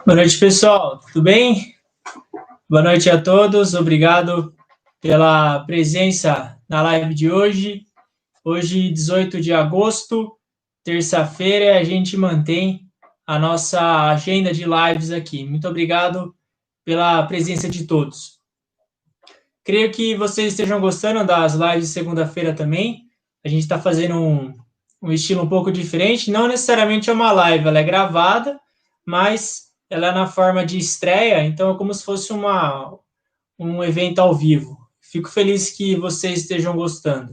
Boa noite, pessoal. Tudo bem? Boa noite a todos. Obrigado pela presença na live de hoje. Hoje, 18 de agosto, terça-feira, a gente mantém a nossa agenda de lives aqui. Muito obrigado pela presença de todos. Creio que vocês estejam gostando das lives de segunda-feira também. A gente está fazendo um estilo um pouco diferente. Não necessariamente é uma live, ela é gravada, mas ela é na forma de estreia, então é como se fosse um evento ao vivo. Fico feliz que vocês estejam gostando.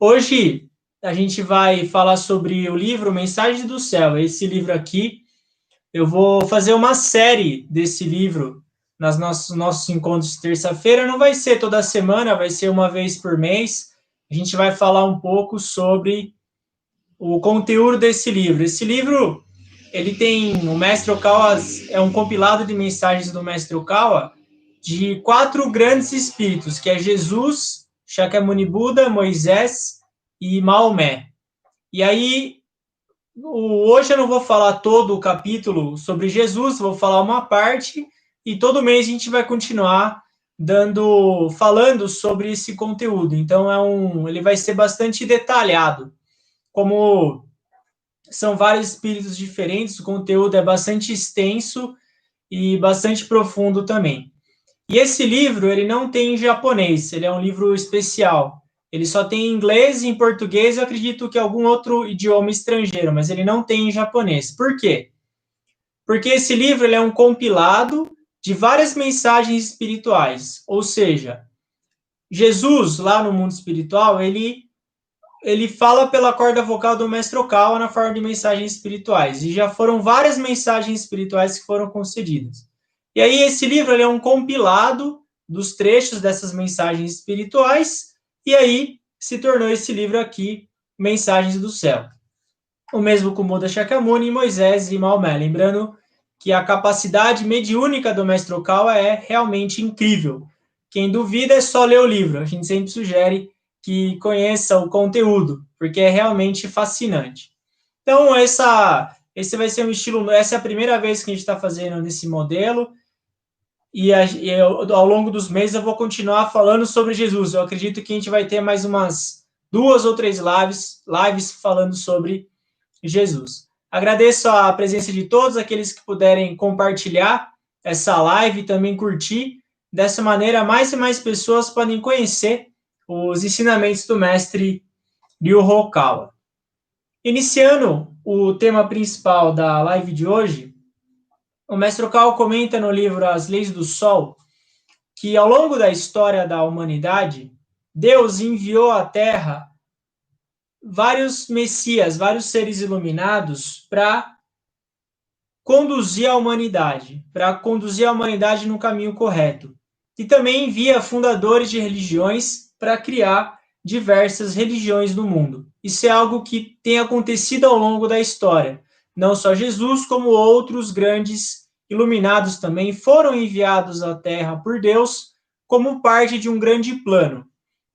Hoje a gente vai falar sobre o livro Mensagem do Céu. Esse livro aqui, eu vou fazer uma série desse livro nos nossos encontros de terça-feira. Não vai ser toda semana, vai ser uma vez por mês. A gente vai falar um pouco sobre o conteúdo desse livro. Esse livro, ele tem, o Mestre Okawa, é um compilado de mensagens do Mestre Okawa de 4 grandes espíritos, que é Jesus, Shakyamuni Buda, Moisés e Maomé. E aí, hoje eu não vou falar todo o capítulo sobre Jesus, vou falar uma parte, e todo mês a gente vai continuar falando sobre esse conteúdo. Então, ele vai ser bastante detalhado. Como são vários espíritos diferentes, o conteúdo é bastante extenso e bastante profundo também. E esse livro, ele não tem em japonês, ele é um livro especial. Ele só tem em inglês e em português, eu acredito que algum outro idioma estrangeiro, mas ele não tem em japonês. Por quê? Porque esse livro ele é um compilado de várias mensagens espirituais. Ou seja, Jesus, lá no mundo espiritual, ele fala pela corda vocal do Mestre Okawa na forma de mensagens espirituais. E já foram várias mensagens espirituais que foram concedidas. E aí esse livro ele é um compilado dos trechos dessas mensagens espirituais, e aí se tornou esse livro aqui, Mensagens do Céu. O mesmo com Buda Shakyamuni, Moisés e Maomé. Lembrando que a capacidade mediúnica do Mestre Okawa é realmente incrível. Quem duvida é só ler o livro. A gente sempre sugere que conheça o conteúdo, porque é realmente fascinante. Então, esse vai ser um estilo, essa é a primeira vez que a gente está fazendo nesse modelo, e ao longo dos meses eu vou continuar falando sobre Jesus. Eu acredito que a gente vai ter mais umas 2 ou 3 lives falando sobre Jesus. Agradeço a presença de todos, aqueles que puderem compartilhar essa live e também curtir. Dessa maneira, mais e mais pessoas podem conhecer os ensinamentos do mestre Ryu Hokawa. Iniciando o tema principal da live de hoje, o mestre Okawa comenta no livro As Leis do Sol que ao longo da história da humanidade, Deus enviou à Terra vários messias, vários seres iluminados para conduzir a humanidade no caminho correto. E também envia fundadores de religiões para criar diversas religiões no mundo. Isso é algo que tem acontecido ao longo da história. Não só Jesus, como outros grandes iluminados também foram enviados à Terra por Deus como parte de um grande plano.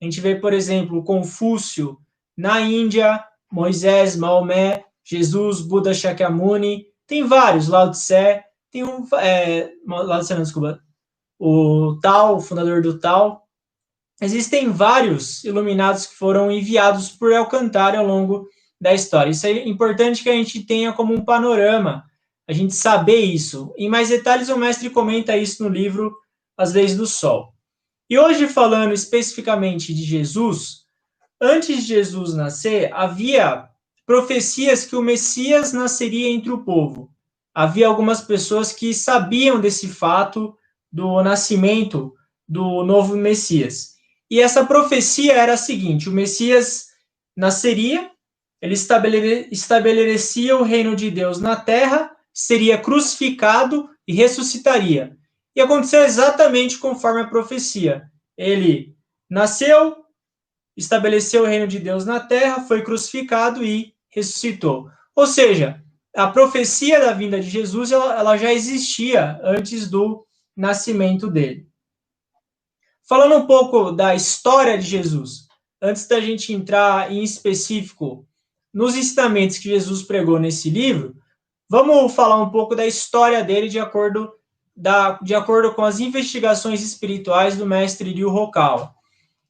A gente vê, por exemplo, Confúcio na Índia, Moisés, Maomé, Jesus, Buda Shakyamuni, tem vários, Lao Tse, tem Lao Tse não, desculpa, o Tao, o fundador do Tao. Existem vários iluminados que foram enviados por Alcântara ao longo da história. Isso é importante que a gente tenha como um panorama, a gente saber isso. Em mais detalhes, o mestre comenta isso no livro As Leis do Sol. E hoje, falando especificamente de Jesus, antes de Jesus nascer, havia profecias que o Messias nasceria entre o povo. Havia algumas pessoas que sabiam desse fato do nascimento do novo Messias. E essa profecia era a seguinte: o Messias nasceria, ele estabeleceria o reino de Deus na terra, seria crucificado e ressuscitaria. E aconteceu exatamente conforme a profecia. Ele nasceu, estabeleceu o reino de Deus na terra, foi crucificado e ressuscitou. Ou seja, a profecia da vinda de Jesus ela já existia antes do nascimento dele. Falando um pouco da história de Jesus, antes da gente entrar em específico nos ensinamentos que Jesus pregou nesse livro, Vamos falar um pouco da história dele de acordo com as investigações espirituais do mestre Ryu Hokawa.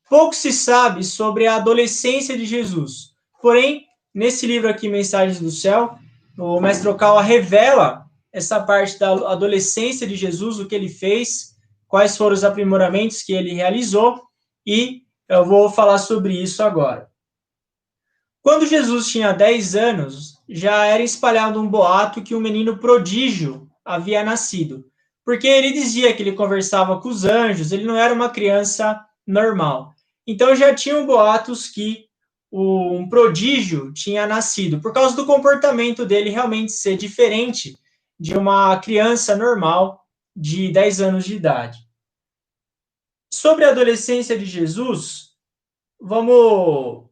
Pouco se sabe sobre a adolescência de Jesus. Porém, nesse livro aqui, Mensagens do Céu, o mestre Hokawa revela essa parte da adolescência de Jesus, o que ele fez, quais foram os aprimoramentos que ele realizou, e eu vou falar sobre isso agora. Quando Jesus tinha 10 anos, já era espalhado um boato que um menino prodígio havia nascido, porque ele dizia que ele conversava com os anjos, ele não era uma criança normal. Então já tinham boatos que um prodígio tinha nascido, por causa do comportamento dele realmente ser diferente de uma criança normal de 10 anos de idade. Sobre a adolescência de Jesus, vamos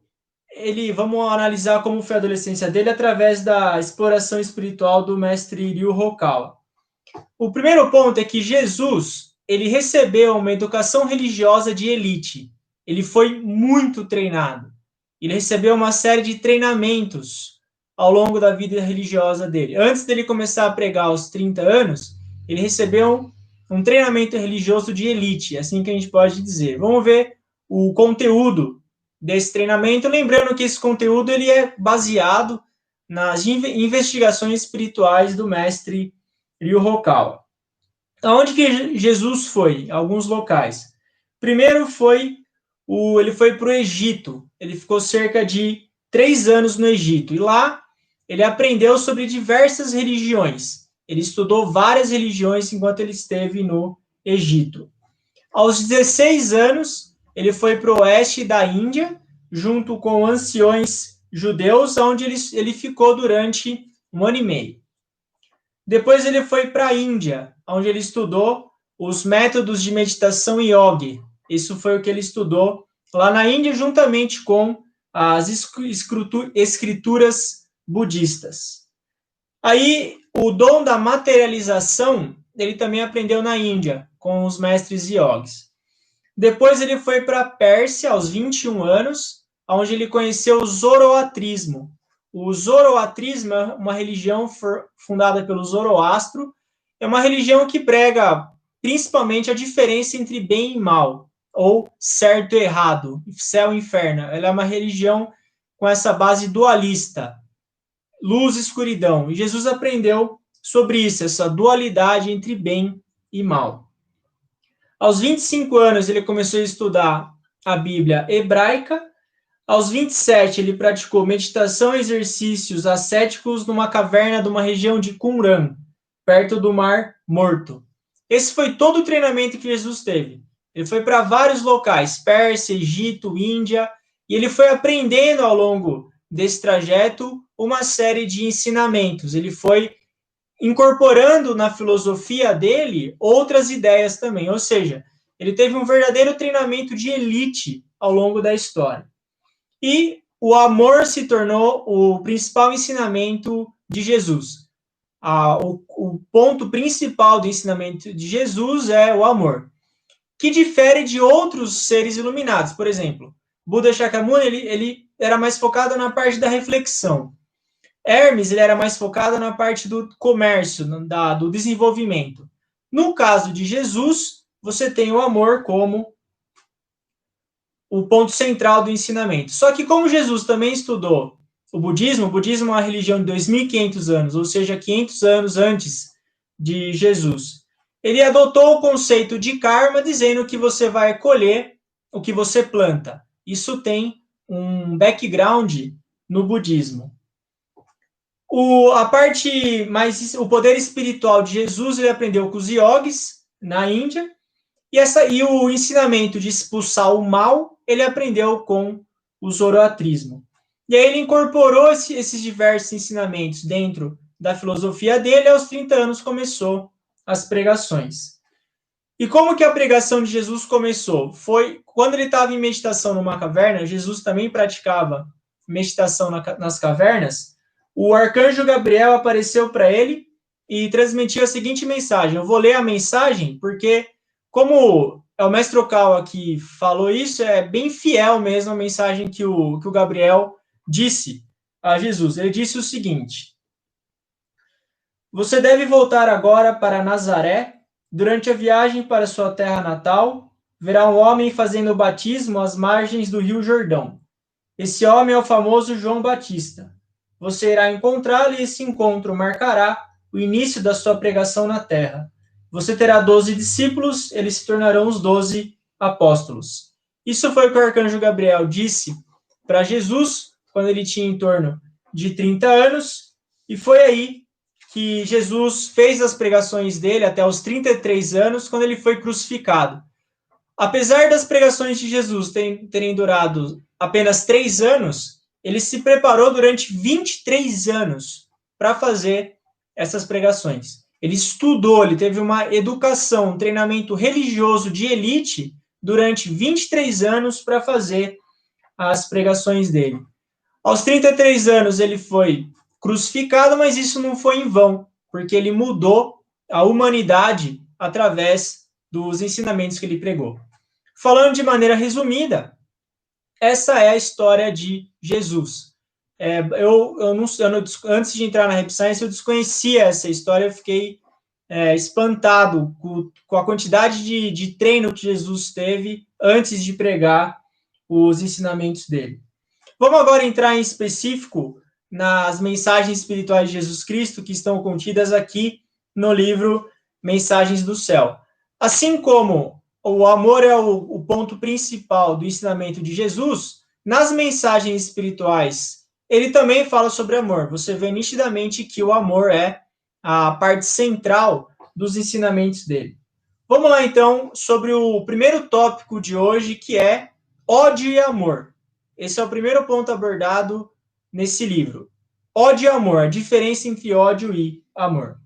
analisar como foi a adolescência dele através da exploração espiritual do mestre Ryu Hokawa. O primeiro ponto é que Jesus, ele recebeu uma educação religiosa de elite. Ele foi muito treinado. Ele recebeu uma série de treinamentos ao longo da vida religiosa dele. Antes dele começar a pregar aos 30 anos, ele recebeu um treinamento religioso de elite, assim que a gente pode dizer. Vamos ver o conteúdo desse treinamento, lembrando que esse conteúdo ele é baseado nas investigações espirituais do mestre Ryu Hokawa. Aonde que Jesus foi? Alguns locais. Primeiro ele foi para o Egito. Ele ficou cerca de 3 anos no Egito. E lá ele aprendeu sobre diversas religiões. Ele estudou várias religiões enquanto ele esteve no Egito. Aos 16 anos, ele foi para o oeste da Índia, junto com anciões judeus, onde ele ficou durante 1 ano e meio. Depois ele foi para a Índia, onde ele estudou os métodos de meditação yogi. Isso foi o que ele estudou lá na Índia, juntamente com as escrituras budistas. Aí, o dom da materialização, ele também aprendeu na Índia, com os mestres yogis. Depois ele foi para a Pérsia, aos 21 anos, onde ele conheceu o zoroatrismo. O zoroatrismo é uma religião fundada pelo Zoroastro, é uma religião que prega principalmente a diferença entre bem e mal, ou certo e errado, céu e inferno. Ela é uma religião com essa base dualista, luz e escuridão. E Jesus aprendeu sobre isso, essa dualidade entre bem e mal. Aos 25 anos, ele começou a estudar a Bíblia hebraica. Aos 27, ele praticou meditação e exercícios ascéticos numa caverna de uma região de Qumran, perto do Mar Morto. Esse foi todo o treinamento que Jesus teve. Ele foi para vários locais, Pérsia, Egito, Índia, e ele foi aprendendo ao longo desse trajeto uma série de ensinamentos. Ele foi incorporando na filosofia dele outras ideias também, ou seja, ele teve um verdadeiro treinamento de elite ao longo da história. E o amor se tornou o principal ensinamento de Jesus. O ponto principal do ensinamento de Jesus é o amor, que difere de outros seres iluminados. Por exemplo, Buda Shakyamuni, ele era mais focado na parte da reflexão. Hermes, ele era mais focado na parte do comércio, do desenvolvimento. No caso de Jesus, você tem o amor como o ponto central do ensinamento. Só que como Jesus também estudou o budismo é uma religião de 2.500 anos, ou seja, 500 anos antes de Jesus. Ele adotou o conceito de karma, dizendo que você vai colher o que você planta. Isso tem um background no budismo. O poder espiritual de Jesus, ele aprendeu com os yogis na Índia, e o ensinamento de expulsar o mal, ele aprendeu com o zoroatrismo. E aí ele incorporou esses diversos ensinamentos dentro da filosofia dele, e aos 30 anos começou as pregações. E como que a pregação de Jesus começou? Foi quando ele estava em meditação numa caverna, Jesus também praticava meditação nas cavernas. O arcanjo Gabriel apareceu para ele e transmitiu a seguinte mensagem. Eu vou ler a mensagem porque, como é o mestre Hokawa que falou isso, é bem fiel mesmo a mensagem que o Gabriel disse a Jesus. Ele disse o seguinte: Você deve voltar agora para Nazaré. Durante a viagem para sua terra natal, verá um homem fazendo o batismo às margens do Rio Jordão. Esse homem é o famoso João Batista. Você irá encontrá-lo e esse encontro marcará o início da sua pregação na terra. Você terá 12 discípulos, eles se tornarão os 12 apóstolos. Isso foi o que o arcanjo Gabriel disse para Jesus, quando ele tinha em torno de 30 anos, e foi aí que Jesus fez as pregações dele até os 33 anos, quando ele foi crucificado. Apesar das pregações de Jesus terem durado apenas 3 anos, ele se preparou durante 23 anos para fazer essas pregações. Ele estudou, ele teve uma educação, um treinamento religioso de elite durante 23 anos para fazer as pregações dele. Aos 33 anos ele foi crucificado, mas isso não foi em vão, porque ele mudou a humanidade através dos ensinamentos que ele pregou. Falando de maneira resumida, essa é a história de Jesus. Antes de entrar na Rap Science, eu desconhecia essa história, eu fiquei espantado com a quantidade de treino que Jesus teve antes de pregar os ensinamentos dele. Vamos agora entrar em específico nas mensagens espirituais de Jesus Cristo que estão contidas aqui no livro Mensagens do Céu. Assim como o amor é o ponto principal do ensinamento de Jesus, nas mensagens espirituais, ele também fala sobre amor. Você vê nitidamente que o amor é a parte central dos ensinamentos dele. Vamos lá, então, sobre o primeiro tópico de hoje, que é ódio e amor. Esse é o primeiro ponto abordado nesse livro. Ódio e amor, a diferença entre ódio e amor.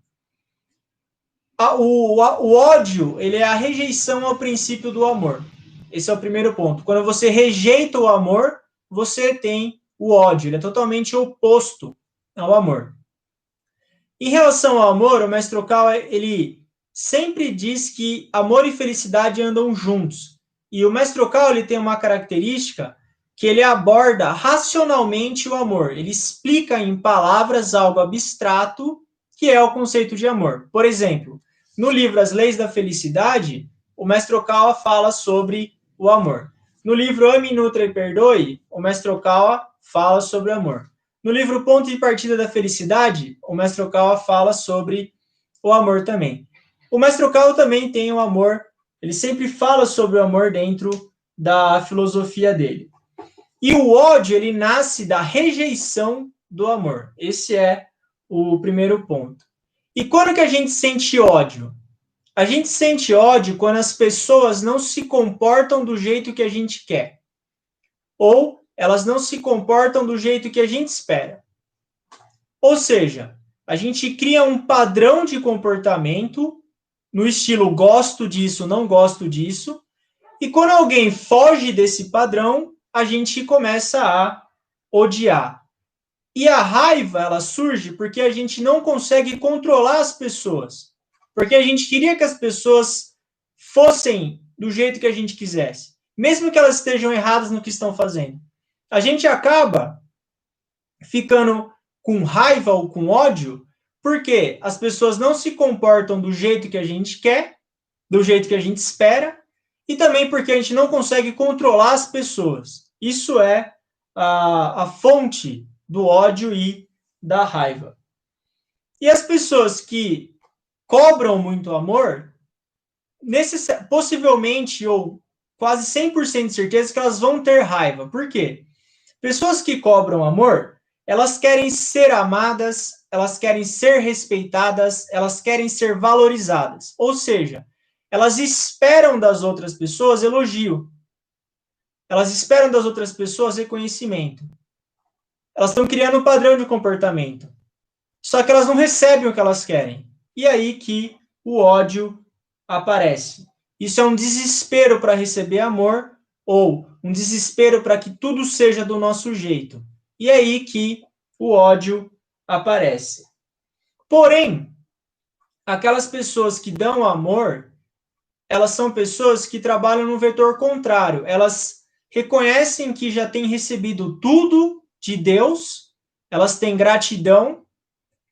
O ódio, ele é a rejeição ao princípio do amor. Esse é o primeiro ponto. Quando você rejeita o amor, você tem o ódio. Ele é totalmente oposto ao amor. Em relação ao amor, o Mestre Okal, ele sempre diz que amor e felicidade andam juntos. E o Mestre Okal, ele tem uma característica que ele aborda racionalmente o amor. Ele explica em palavras algo abstrato, que é o conceito de amor. Por exemplo, no livro As Leis da Felicidade, o Mestre Okawa fala sobre o amor. No livro Ame, Nutra e Perdoe, o Mestre Okawa fala sobre o amor. No livro Ponto de Partida da Felicidade, o Mestre Okawa fala sobre o amor também. O Mestre Okawa também tem o amor, ele sempre fala sobre o amor dentro da filosofia dele. E o ódio, ele nasce da rejeição do amor. Esse é o primeiro ponto. E quando que a gente sente ódio? A gente sente ódio quando as pessoas não se comportam do jeito que a gente quer. Ou elas não se comportam do jeito que a gente espera. Ou seja, a gente cria um padrão de comportamento no estilo gosto disso, não gosto disso. E quando alguém foge desse padrão, a gente começa a odiar. E a raiva, ela surge porque a gente não consegue controlar as pessoas. Porque a gente queria que as pessoas fossem do jeito que a gente quisesse. Mesmo que elas estejam erradas no que estão fazendo. A gente acaba ficando com raiva ou com ódio porque as pessoas não se comportam do jeito que a gente quer, do jeito que a gente espera, e também porque a gente não consegue controlar as pessoas. Isso é a fonte do ódio e da raiva. E as pessoas que cobram muito amor, possivelmente ou quase 100% de certeza que elas vão ter raiva. Por quê? Pessoas que cobram amor, elas querem ser amadas, elas querem ser respeitadas, elas querem ser valorizadas. Ou seja, elas esperam das outras pessoas elogio. Elas esperam das outras pessoas reconhecimento. Elas estão criando um padrão de comportamento. Só que elas não recebem o que elas querem. E aí que o ódio aparece. Isso é um desespero para receber amor ou um desespero para que tudo seja do nosso jeito. E é aí que o ódio aparece. Porém, aquelas pessoas que dão amor, elas são pessoas que trabalham no vetor contrário. Elas reconhecem que já têm recebido tudo de Deus, elas têm gratidão,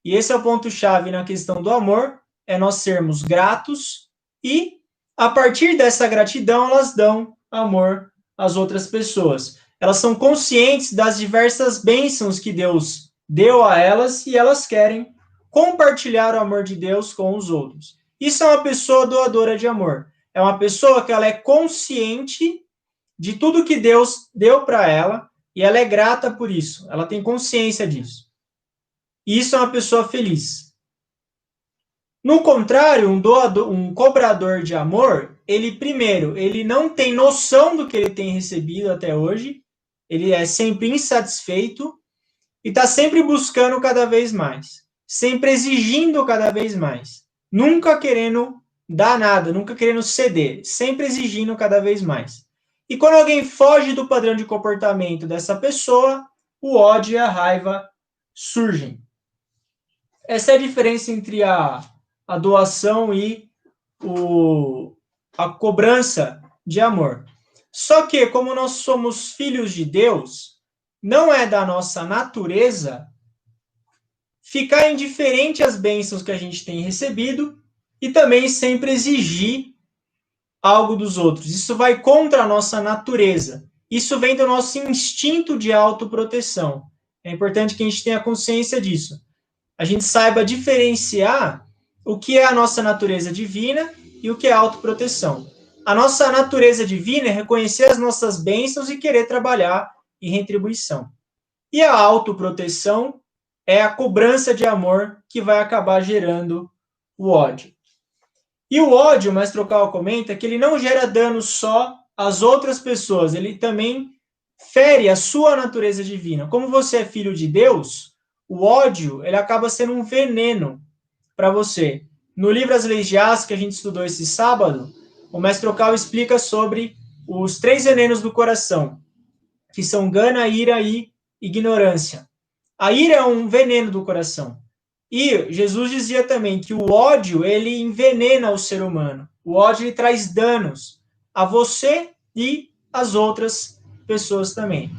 E esse é o ponto-chave na questão do amor, é nós sermos gratos e, a partir dessa gratidão, elas dão amor às outras pessoas. Elas são conscientes das diversas bênçãos que Deus deu a elas e elas querem compartilhar o amor de Deus com os outros. Isso é uma pessoa doadora de amor. É uma pessoa que ela é consciente de tudo que Deus deu para ela e ela é grata por isso. Ela tem consciência disso. E isso é uma pessoa feliz. No contrário, um cobrador de amor, ele não tem noção do que ele tem recebido até hoje, ele é sempre insatisfeito e está sempre buscando cada vez mais, sempre exigindo cada vez mais, nunca querendo dar nada, nunca querendo ceder, sempre exigindo cada vez mais. E quando alguém foge do padrão de comportamento dessa pessoa, o ódio e a raiva surgem. Essa é a diferença entre a doação e a cobrança de amor. Só que, como nós somos filhos de Deus, não é da nossa natureza ficar indiferente às bênçãos que a gente tem recebido e também sempre exigir algo dos outros. Isso vai contra a nossa natureza. Isso vem do nosso instinto de autoproteção. É importante que a gente tenha consciência disso. A gente saiba diferenciar o que é a nossa natureza divina e o que é autoproteção. A nossa natureza divina é reconhecer as nossas bênçãos e querer trabalhar em retribuição. E a autoproteção é a cobrança de amor que vai acabar gerando o ódio. E o ódio, o Mestre Okal comenta, que ele não gera dano só às outras pessoas, ele também fere a sua natureza divina. Como você é filho de Deus, o ódio ele acaba sendo um veneno para você. No livro As Leis de As, que a gente estudou esse sábado, o Mestre Okal explica sobre os 3 venenos do coração, que são gana, ira e ignorância. A ira é um veneno do coração. E Jesus dizia também que o ódio, ele envenena o ser humano. O ódio, ele traz danos a você e às outras pessoas também.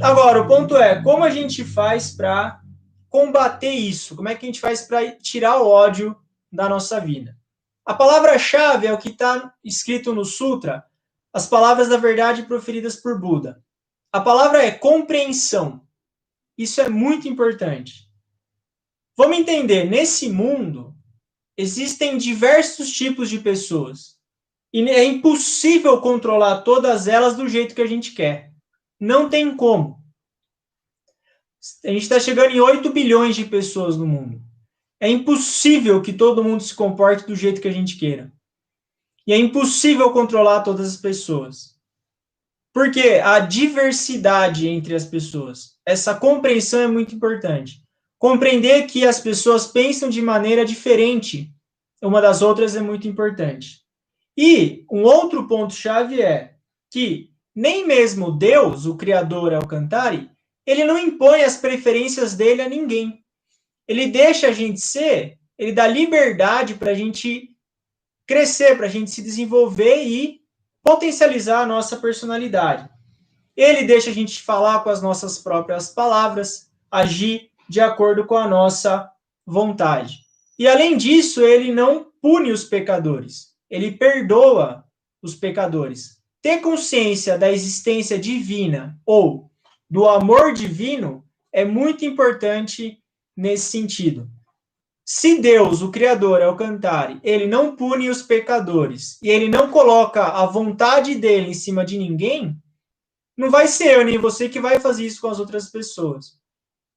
Agora, o ponto é, como a gente faz para combater isso? Como é que a gente faz para tirar o ódio da nossa vida? A palavra-chave é o que está escrito no Sutra, as palavras da verdade proferidas por Buda. A palavra é compreensão. Isso é muito importante. Vamos entender, nesse mundo, existem diversos tipos de pessoas. E é impossível controlar todas elas do jeito que a gente quer. Não tem como. A gente está chegando em 8 bilhões de pessoas no mundo. É impossível que todo mundo se comporte do jeito que a gente queira. E é impossível controlar todas as pessoas. Porque a diversidade entre as pessoas, essa compreensão é muito importante. Compreender que as pessoas pensam de maneira diferente uma das outras é muito importante. E um outro ponto-chave é que nem mesmo Deus, o Criador Alcantari, ele não impõe as preferências dele a ninguém. Ele deixa a gente ser, ele dá liberdade para a gente crescer, para a gente se desenvolver e potencializar a nossa personalidade. Ele deixa a gente falar com as nossas próprias palavras, agir de acordo com a nossa vontade. E, além disso, ele não pune os pecadores, ele perdoa os pecadores. Ter consciência da existência divina ou do amor divino é muito importante nesse sentido. Se Deus, o Criador, Alcantari, ele não pune os pecadores e ele não coloca a vontade dele em cima de ninguém, não vai ser eu nem você que vai fazer isso com as outras pessoas.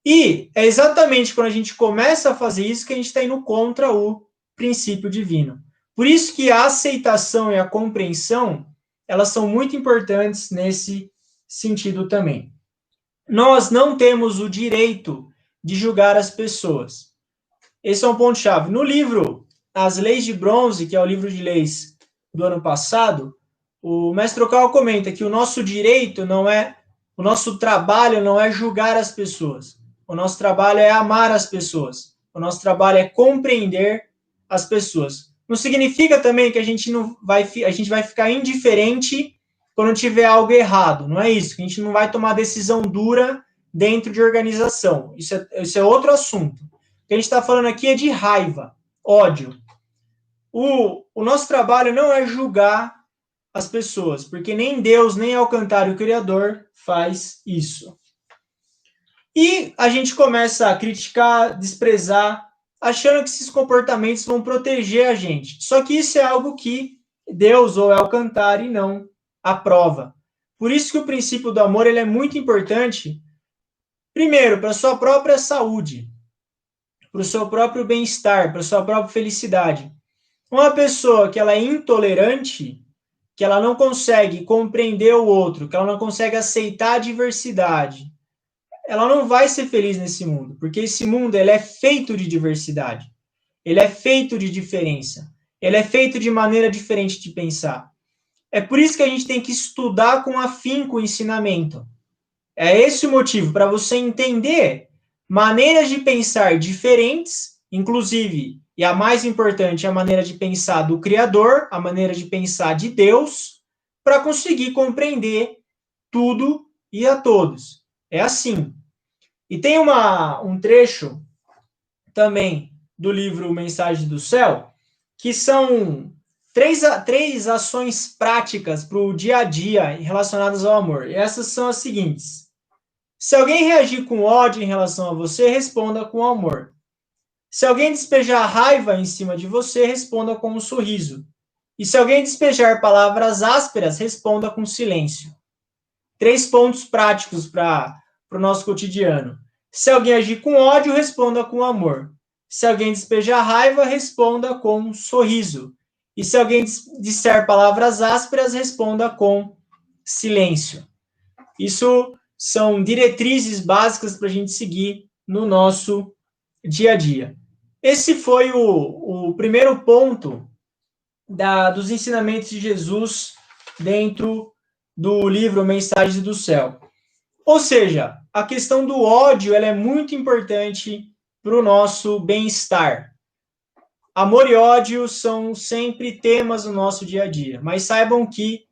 E é exatamente quando a gente começa a fazer isso que a gente está indo contra o princípio divino. Por isso que a aceitação e a compreensão, elas são muito importantes nesse sentido também. Nós não temos o direito de julgar as pessoas. Esse é um ponto-chave. No livro As Leis de Bronze, que é o livro de leis do ano passado, o Mestre Okal comenta que o nosso direito não é, o nosso trabalho não é julgar as pessoas. O nosso trabalho é amar as pessoas. O nosso trabalho é compreender as pessoas. Não significa também que a gente vai ficar indiferente quando tiver algo errado. Não é isso. A gente não vai tomar decisão dura dentro de organização. Isso é outro assunto. que a gente está falando aqui é de raiva, ódio. O nosso trabalho não é julgar as pessoas, porque nem Deus, nem Alcantar, o Criador, faz isso. E a gente começa a criticar, desprezar, achando que esses comportamentos vão proteger a gente. Só que isso é algo que Deus ou Alcantar não aprova. Por isso que o princípio do amor ele é muito importante, primeiro, para a sua própria saúde, para o seu próprio bem-estar, para a sua própria felicidade. Uma pessoa que ela é intolerante, que ela não consegue compreender o outro, que ela não consegue aceitar a diversidade, ela não vai ser feliz nesse mundo, porque esse mundo ele é feito de diversidade, ele é feito de diferença, ele é feito de maneira diferente de pensar. É por isso que a gente tem que estudar com afinco o ensinamento. É esse o motivo, para você entender maneiras de pensar diferentes, inclusive, e a mais importante, a maneira de pensar do Criador, a maneira de pensar de Deus, para conseguir compreender tudo e a todos. É assim. E tem um trecho também do livro Mensagem do Céu, que são três ações práticas para o dia a dia relacionadas ao amor. E essas são as seguintes. Se alguém reagir com ódio em relação a você, responda com amor. Se alguém despejar raiva em cima de você, responda com um sorriso. E se alguém despejar palavras ásperas, responda com silêncio. 3 pontos práticos para o nosso cotidiano. Se alguém agir com ódio, responda com amor. Se alguém despejar raiva, responda com um sorriso. E se alguém disser palavras ásperas, responda com silêncio. Isso são diretrizes básicas para a gente seguir no nosso dia a dia. Esse foi o primeiro ponto dos ensinamentos de Jesus dentro do livro Mensagens do Céu. Ou seja, a questão do ódio ela é muito importante para o nosso bem-estar. Amor e ódio são sempre temas no nosso dia a dia, mas saibam que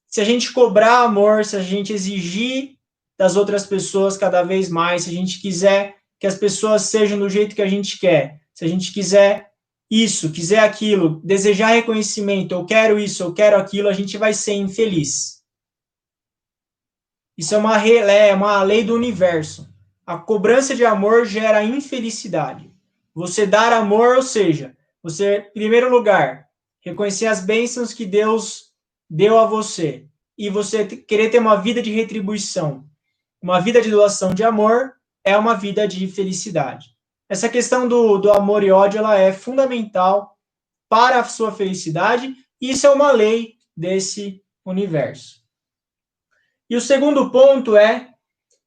se a gente cobrar amor, se a gente exigir das outras pessoas cada vez mais, se a gente quiser que as pessoas sejam do jeito que a gente quer, se a gente quiser isso, quiser aquilo, desejar reconhecimento, eu quero isso, eu quero aquilo, a gente vai ser infeliz. Isso é uma lei do universo. A cobrança de amor gera infelicidade. Você dar amor, ou seja, você, em primeiro lugar, reconhecer as bênçãos que Deus deu a você e você querer ter uma vida de retribuição, uma vida de doação de amor, é uma vida de felicidade. Essa questão do amor e ódio ela é fundamental para a sua felicidade e isso é uma lei desse universo. E o segundo ponto é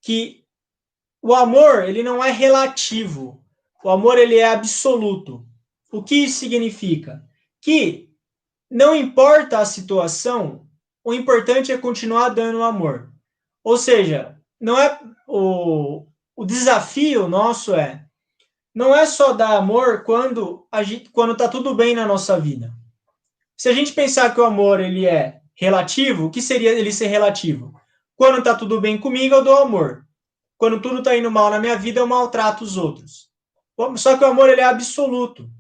que o amor ele não é relativo, o amor ele é absoluto. O que isso significa? Que não importa a situação, o importante é continuar dando amor. Ou seja, não é o desafio nosso não é só dar amor quando está tudo bem na nossa vida. Se a gente pensar que o amor ele é relativo, o que seria ele ser relativo? Quando está tudo bem comigo, eu dou amor. Quando tudo está indo mal na minha vida, eu maltrato os outros. Só que o amor ele é absoluto.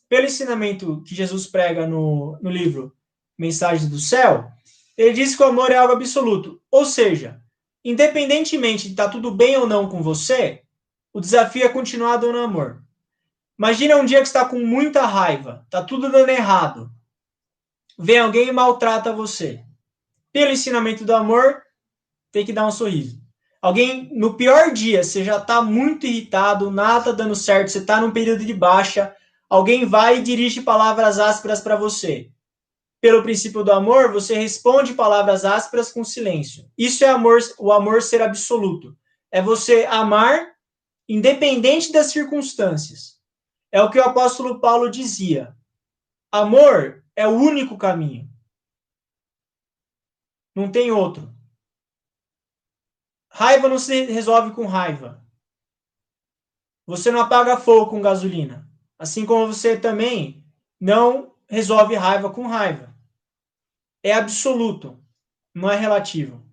Pelo ensinamento que Jesus prega no livro Mensagens do Céu, ele diz que o amor é algo absoluto. Ou seja, independentemente de estar tudo bem ou não com você, o desafio é continuar dando amor. Imagina um dia que você está com muita raiva, está tudo dando errado. Vem alguém e maltrata você. Pelo ensinamento do amor, tem que dar um sorriso. Alguém, no pior dia, você já está muito irritado, nada está dando certo, você está num período de baixa, alguém vai e dirige palavras ásperas para você. Pelo princípio do amor, você responde palavras ásperas com silêncio. Isso é amor, o amor ser absoluto. É você amar independente das circunstâncias. É o que o apóstolo Paulo dizia. Amor é o único caminho. Não tem outro. Raiva não se resolve com raiva. Você não apaga fogo com gasolina. Assim como você também não resolve raiva com raiva. É absoluto, não é relativo.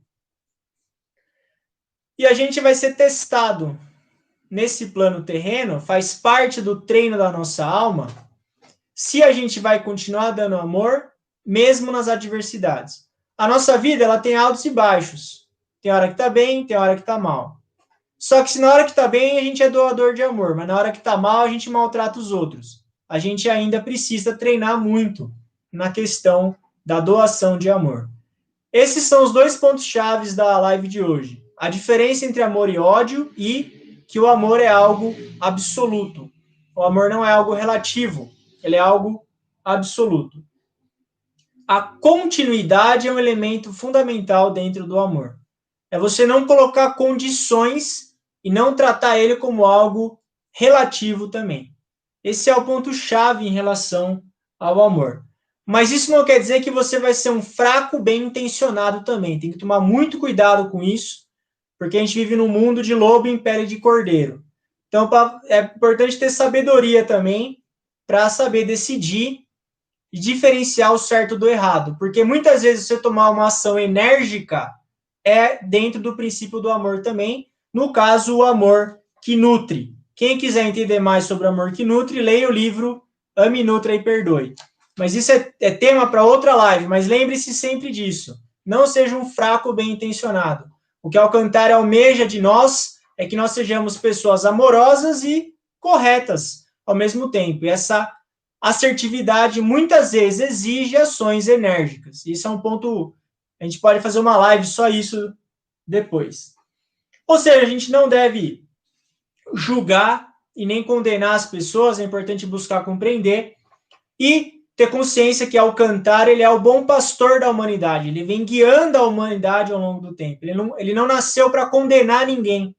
E a gente vai ser testado nesse plano terreno, faz parte do treino da nossa alma, se a gente vai continuar dando amor, mesmo nas adversidades. A nossa vida, ela tem altos e baixos. Tem hora que tá bem, tem hora que tá mal. Só que se na hora que tá bem, a gente é doador de amor, mas na hora que tá mal, a gente maltrata os outros. A gente ainda precisa treinar muito na questão da doação de amor. Esses são os dois pontos chaves da live de hoje. A diferença entre amor e ódio e que o amor é algo absoluto. O amor não é algo relativo, ele é algo absoluto. A continuidade é um elemento fundamental dentro do amor. É você não colocar condições e não tratar ele como algo relativo também. Esse é o ponto-chave em relação ao amor. Mas isso não quer dizer que você vai ser um fraco bem intencionado também. Tem que tomar muito cuidado com isso, porque a gente vive num mundo de lobo em pele de cordeiro. Então, é importante ter sabedoria também para saber decidir e diferenciar o certo do errado. Porque muitas vezes você tomar uma ação enérgica é dentro do princípio do amor também. No caso, o amor que nutre. Quem quiser entender mais sobre o amor que nutre, leia o livro Ame, Nutra e Perdoe. Mas isso é tema para outra live, mas lembre-se sempre disso. Não seja um fraco bem intencionado. O que Alcântara almeja de nós é que nós sejamos pessoas amorosas e corretas ao mesmo tempo. E essa assertividade muitas vezes exige ações enérgicas. Isso é um ponto, a gente pode fazer uma live só isso depois. Ou seja, a gente não deve julgar e nem condenar as pessoas, é importante buscar compreender e ter consciência que Alcântara, ele é o bom pastor da humanidade, ele vem guiando a humanidade ao longo do tempo, ele não nasceu para condenar ninguém.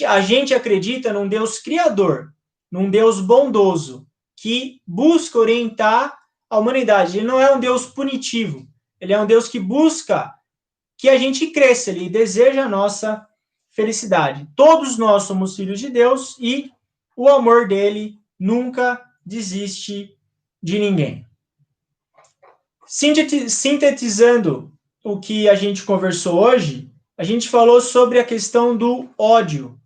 A gente acredita num Deus criador, num Deus bondoso, que busca orientar a humanidade. Ele não é um Deus punitivo, ele é um Deus que busca que a gente cresça, ele deseja a nossa felicidade. Todos nós somos filhos de Deus e o amor dele nunca desiste de ninguém. Sintetizando o que a gente conversou hoje, a gente falou sobre a questão do ódio.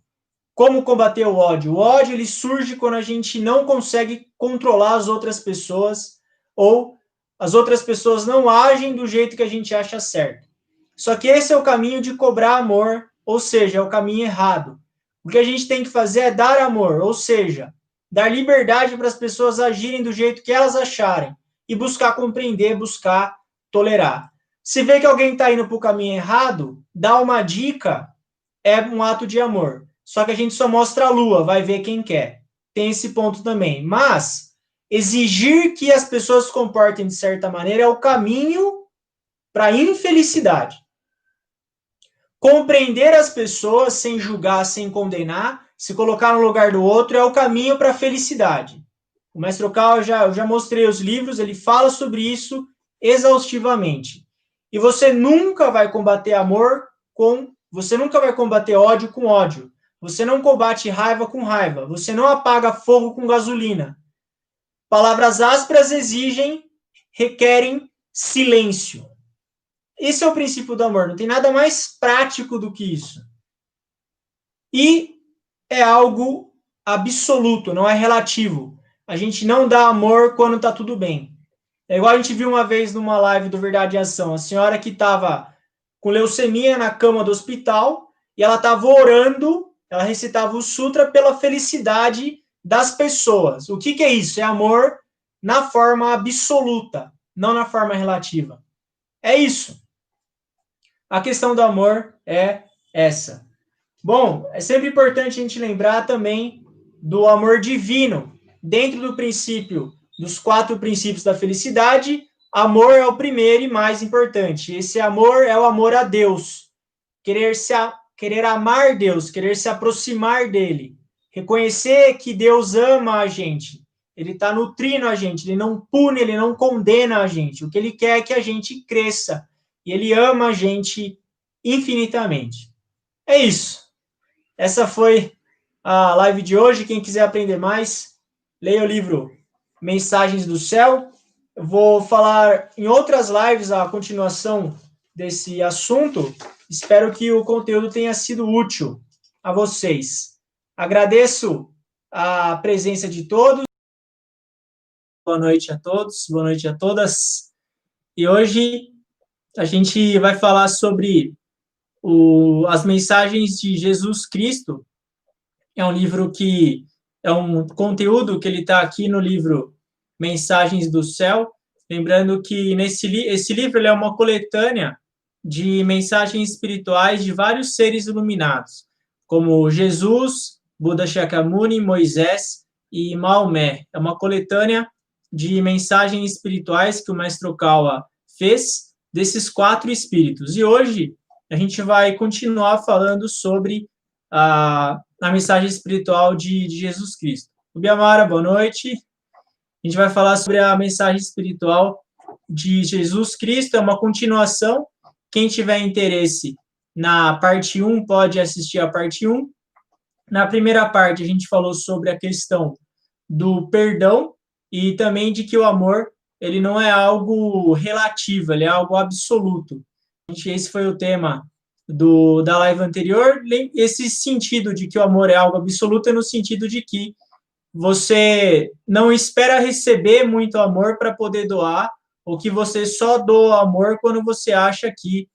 Como combater o ódio? O ódio ele surge quando a gente não consegue controlar as outras pessoas ou as outras pessoas não agem do jeito que a gente acha certo. Só que esse é o caminho de cobrar amor, ou seja, é o caminho errado. O que a gente tem que fazer é dar amor, ou seja, dar liberdade para as pessoas agirem do jeito que elas acharem e buscar compreender, buscar tolerar. Se vê que alguém está indo para o caminho errado, dá uma dica, é um ato de amor. Só que a gente só mostra a lua, vai ver quem quer. Tem esse ponto também. Mas exigir que as pessoas se comportem de certa maneira é o caminho para a infelicidade. Compreender as pessoas sem julgar, sem condenar, se colocar no lugar do outro é o caminho para a felicidade. O Mestre Okal, eu já mostrei os livros, ele fala sobre isso exaustivamente. E você nunca vai combater amor você nunca vai combater ódio com ódio. Você não combate raiva com raiva. Você não apaga fogo com gasolina. Palavras ásperas requerem silêncio. Esse é o princípio do amor. Não tem nada mais prático do que isso. E é algo absoluto, não é relativo. A gente não dá amor quando está tudo bem. É igual a gente viu uma vez numa live do Verdade e Ação. A senhora que estava com leucemia na cama do hospital e ela estava orando, ela recitava o sutra pela felicidade das pessoas. O que é isso? É amor na forma absoluta, não na forma relativa. É isso. A questão do amor é essa. Bom, é sempre importante a gente lembrar também do amor divino. Dentro do princípio, dos 4 princípios da felicidade, amor é o primeiro e mais importante. Esse amor é o amor a Deus. Querer amar Deus, querer se aproximar dele. Reconhecer que Deus ama a gente. Ele está nutrindo a gente, ele não pune, ele não condena a gente. O que ele quer é que a gente cresça. E ele ama a gente infinitamente. É isso. Essa foi a live de hoje. Quem quiser aprender mais, leia o livro Mensagens do Céu. Eu vou falar em outras lives a continuação desse assunto. Espero que o conteúdo tenha sido útil a vocês. Agradeço a presença de todos. Boa noite a todos, boa noite a todas. E hoje a gente vai falar sobre as mensagens de Jesus Cristo. É um livro que é um conteúdo que ele está aqui no livro Mensagens do Céu. Lembrando que esse livro ele é uma coletânea de mensagens espirituais de vários seres iluminados, como Jesus, Buda Shakyamuni, Moisés e Maomé. É uma coletânea de mensagens espirituais que o Mestre Okawa fez desses 4 espíritos. E hoje a gente vai continuar falando sobre a mensagem espiritual de Jesus Cristo. Biamara, boa noite. A gente vai falar sobre a mensagem espiritual de Jesus Cristo, é uma continuação. Quem tiver interesse na parte 1 pode assistir a parte 1. Na primeira parte, a gente falou sobre a questão do perdão e também de que o amor ele não é algo relativo, ele é algo absoluto. Esse foi o tema da live anterior. Esse sentido de que o amor é algo absoluto é no sentido de que você não espera receber muito amor para poder doar, ou que você só doa amor quando você acha que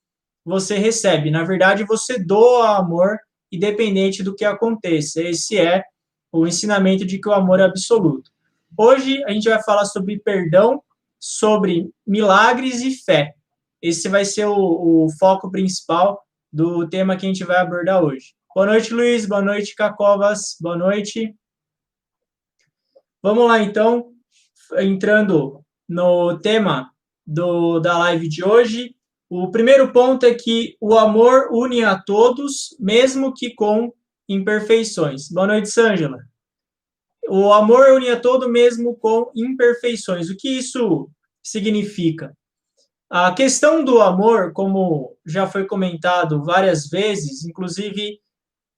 você recebe. Na verdade, você doa amor independente do que aconteça. Esse é o ensinamento de que o amor é absoluto. Hoje a gente vai falar sobre perdão, sobre milagres e fé. Esse vai ser o foco principal do tema que a gente vai abordar hoje. Boa noite, Luiz. Boa noite, Cacovas. Boa noite. Vamos lá, então, entrando no tema da live de hoje. O primeiro ponto é que o amor une a todos, mesmo que com imperfeições. Boa noite, Sângela. O amor une a todo mesmo com imperfeições. O que isso significa? A questão do amor, como já foi comentado várias vezes, inclusive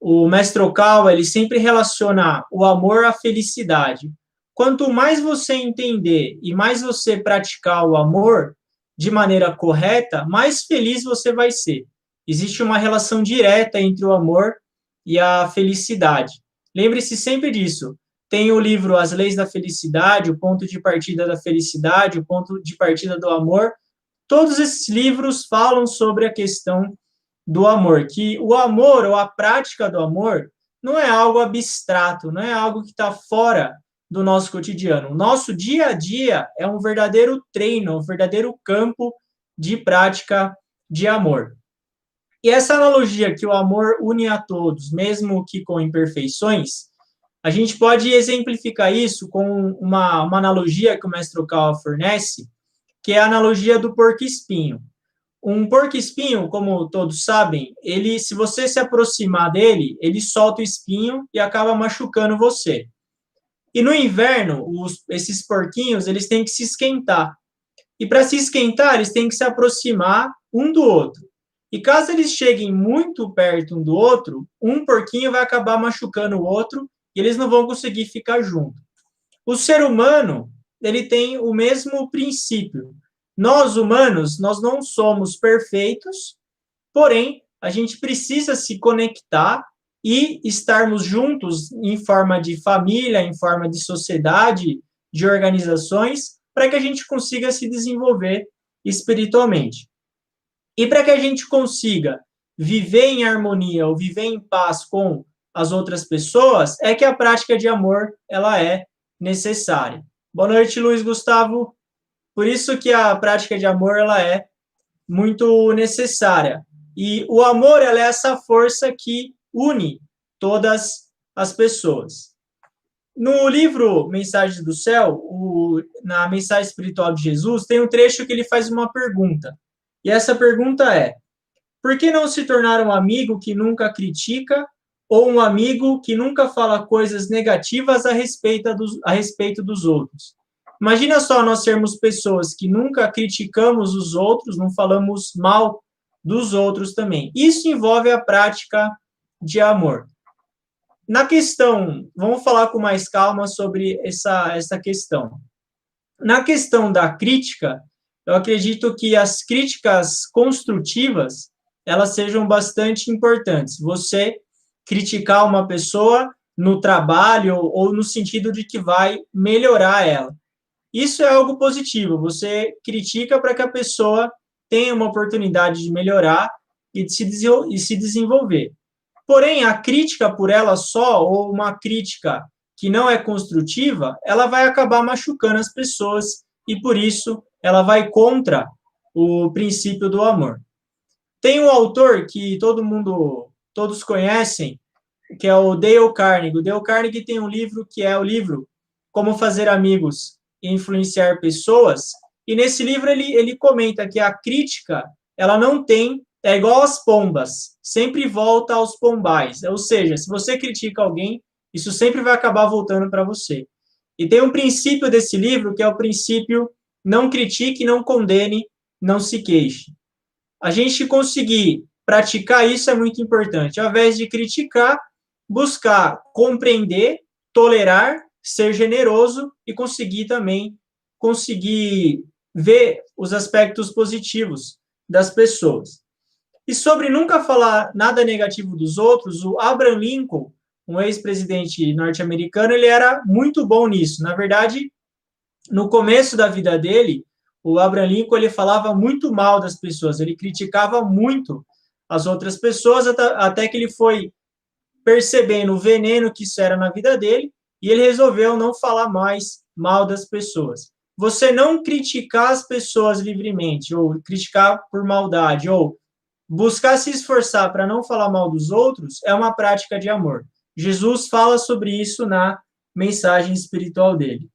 o Mestre Okawa, ele sempre relaciona o amor à felicidade. Quanto mais você entender e mais você praticar o amor de maneira correta, mais feliz você vai ser. Existe uma relação direta entre o amor e a felicidade. Lembre-se sempre disso. Tem o livro As Leis da Felicidade, o ponto de partida da felicidade, o ponto de partida do amor. Todos esses livros falam sobre a questão do amor, que o amor ou a prática do amor não é algo abstrato, não é algo que está fora do nosso cotidiano. O nosso dia a dia é um verdadeiro treino, um verdadeiro campo de prática de amor. E essa analogia que o amor une a todos, mesmo que com imperfeições, a gente pode exemplificar isso com uma analogia que o Mestre Okawa fornece, que é a analogia do porco-espinho. Um porco-espinho, como todos sabem, ele, se você se aproximar dele, ele solta o espinho e acaba machucando você. E no inverno, esses porquinhos, eles têm que se esquentar. E para se esquentar, eles têm que se aproximar um do outro. E caso eles cheguem muito perto um do outro, um porquinho vai acabar machucando o outro e eles não vão conseguir ficar juntos. O ser humano, ele tem o mesmo princípio. Nós, humanos, nós não somos perfeitos, porém, a gente precisa se conectar e estarmos juntos em forma de família, em forma de sociedade, de organizações, para que a gente consiga se desenvolver espiritualmente. E para que a gente consiga viver em harmonia ou viver em paz com as outras pessoas, é que a prática de amor ela é necessária. Boa noite, Luiz Gustavo. Por isso que a prática de amor ela é muito necessária. E o amor ela é essa força que une todas as pessoas. No livro Mensagens do Céu, na Mensagem Espiritual de Jesus, tem um trecho que ele faz uma pergunta. E essa pergunta é: por que não se tornar um amigo que nunca critica ou um amigo que nunca fala coisas negativas a respeito dos outros? Imagina só nós sermos pessoas que nunca criticamos os outros, não falamos mal dos outros também. Isso envolve a prática de amor. Na questão, vamos falar com mais calma sobre essa questão. Na questão da crítica, eu acredito que as críticas construtivas, elas sejam bastante importantes. Você criticar uma pessoa no trabalho ou no sentido de que vai melhorar ela. Isso é algo positivo, você critica para que a pessoa tenha uma oportunidade de melhorar e de se desenvolver. Porém, a crítica por ela só, ou uma crítica que não é construtiva, ela vai acabar machucando as pessoas e, por isso, ela vai contra o princípio do amor. Tem um autor que todos conhecem, que é o Dale Carnegie. O Dale Carnegie tem um livro que é o livro Como Fazer Amigos e Influenciar Pessoas, e nesse livro ele comenta que a crítica, ela não tem, é igual às pombas, sempre volta aos pombais, ou seja, se você critica alguém, isso sempre vai acabar voltando para você. E tem um princípio desse livro, que é o princípio não critique, não condene, não se queixe. A gente conseguir praticar isso é muito importante. Ao invés de criticar, buscar compreender, tolerar, ser generoso e conseguir ver os aspectos positivos das pessoas. E sobre nunca falar nada negativo dos outros, o Abraham Lincoln, um ex-presidente norte-americano, ele era muito bom nisso. Na verdade, no começo da vida dele, o Abraham Lincoln ele falava muito mal das pessoas, ele criticava muito as outras pessoas, até que ele foi percebendo o veneno que isso era na vida dele, e ele resolveu não falar mais mal das pessoas. Você não criticar as pessoas livremente, ou criticar por maldade, ou buscar se esforçar para não falar mal dos outros, é uma prática de amor. Jesus fala sobre isso na mensagem espiritual dele.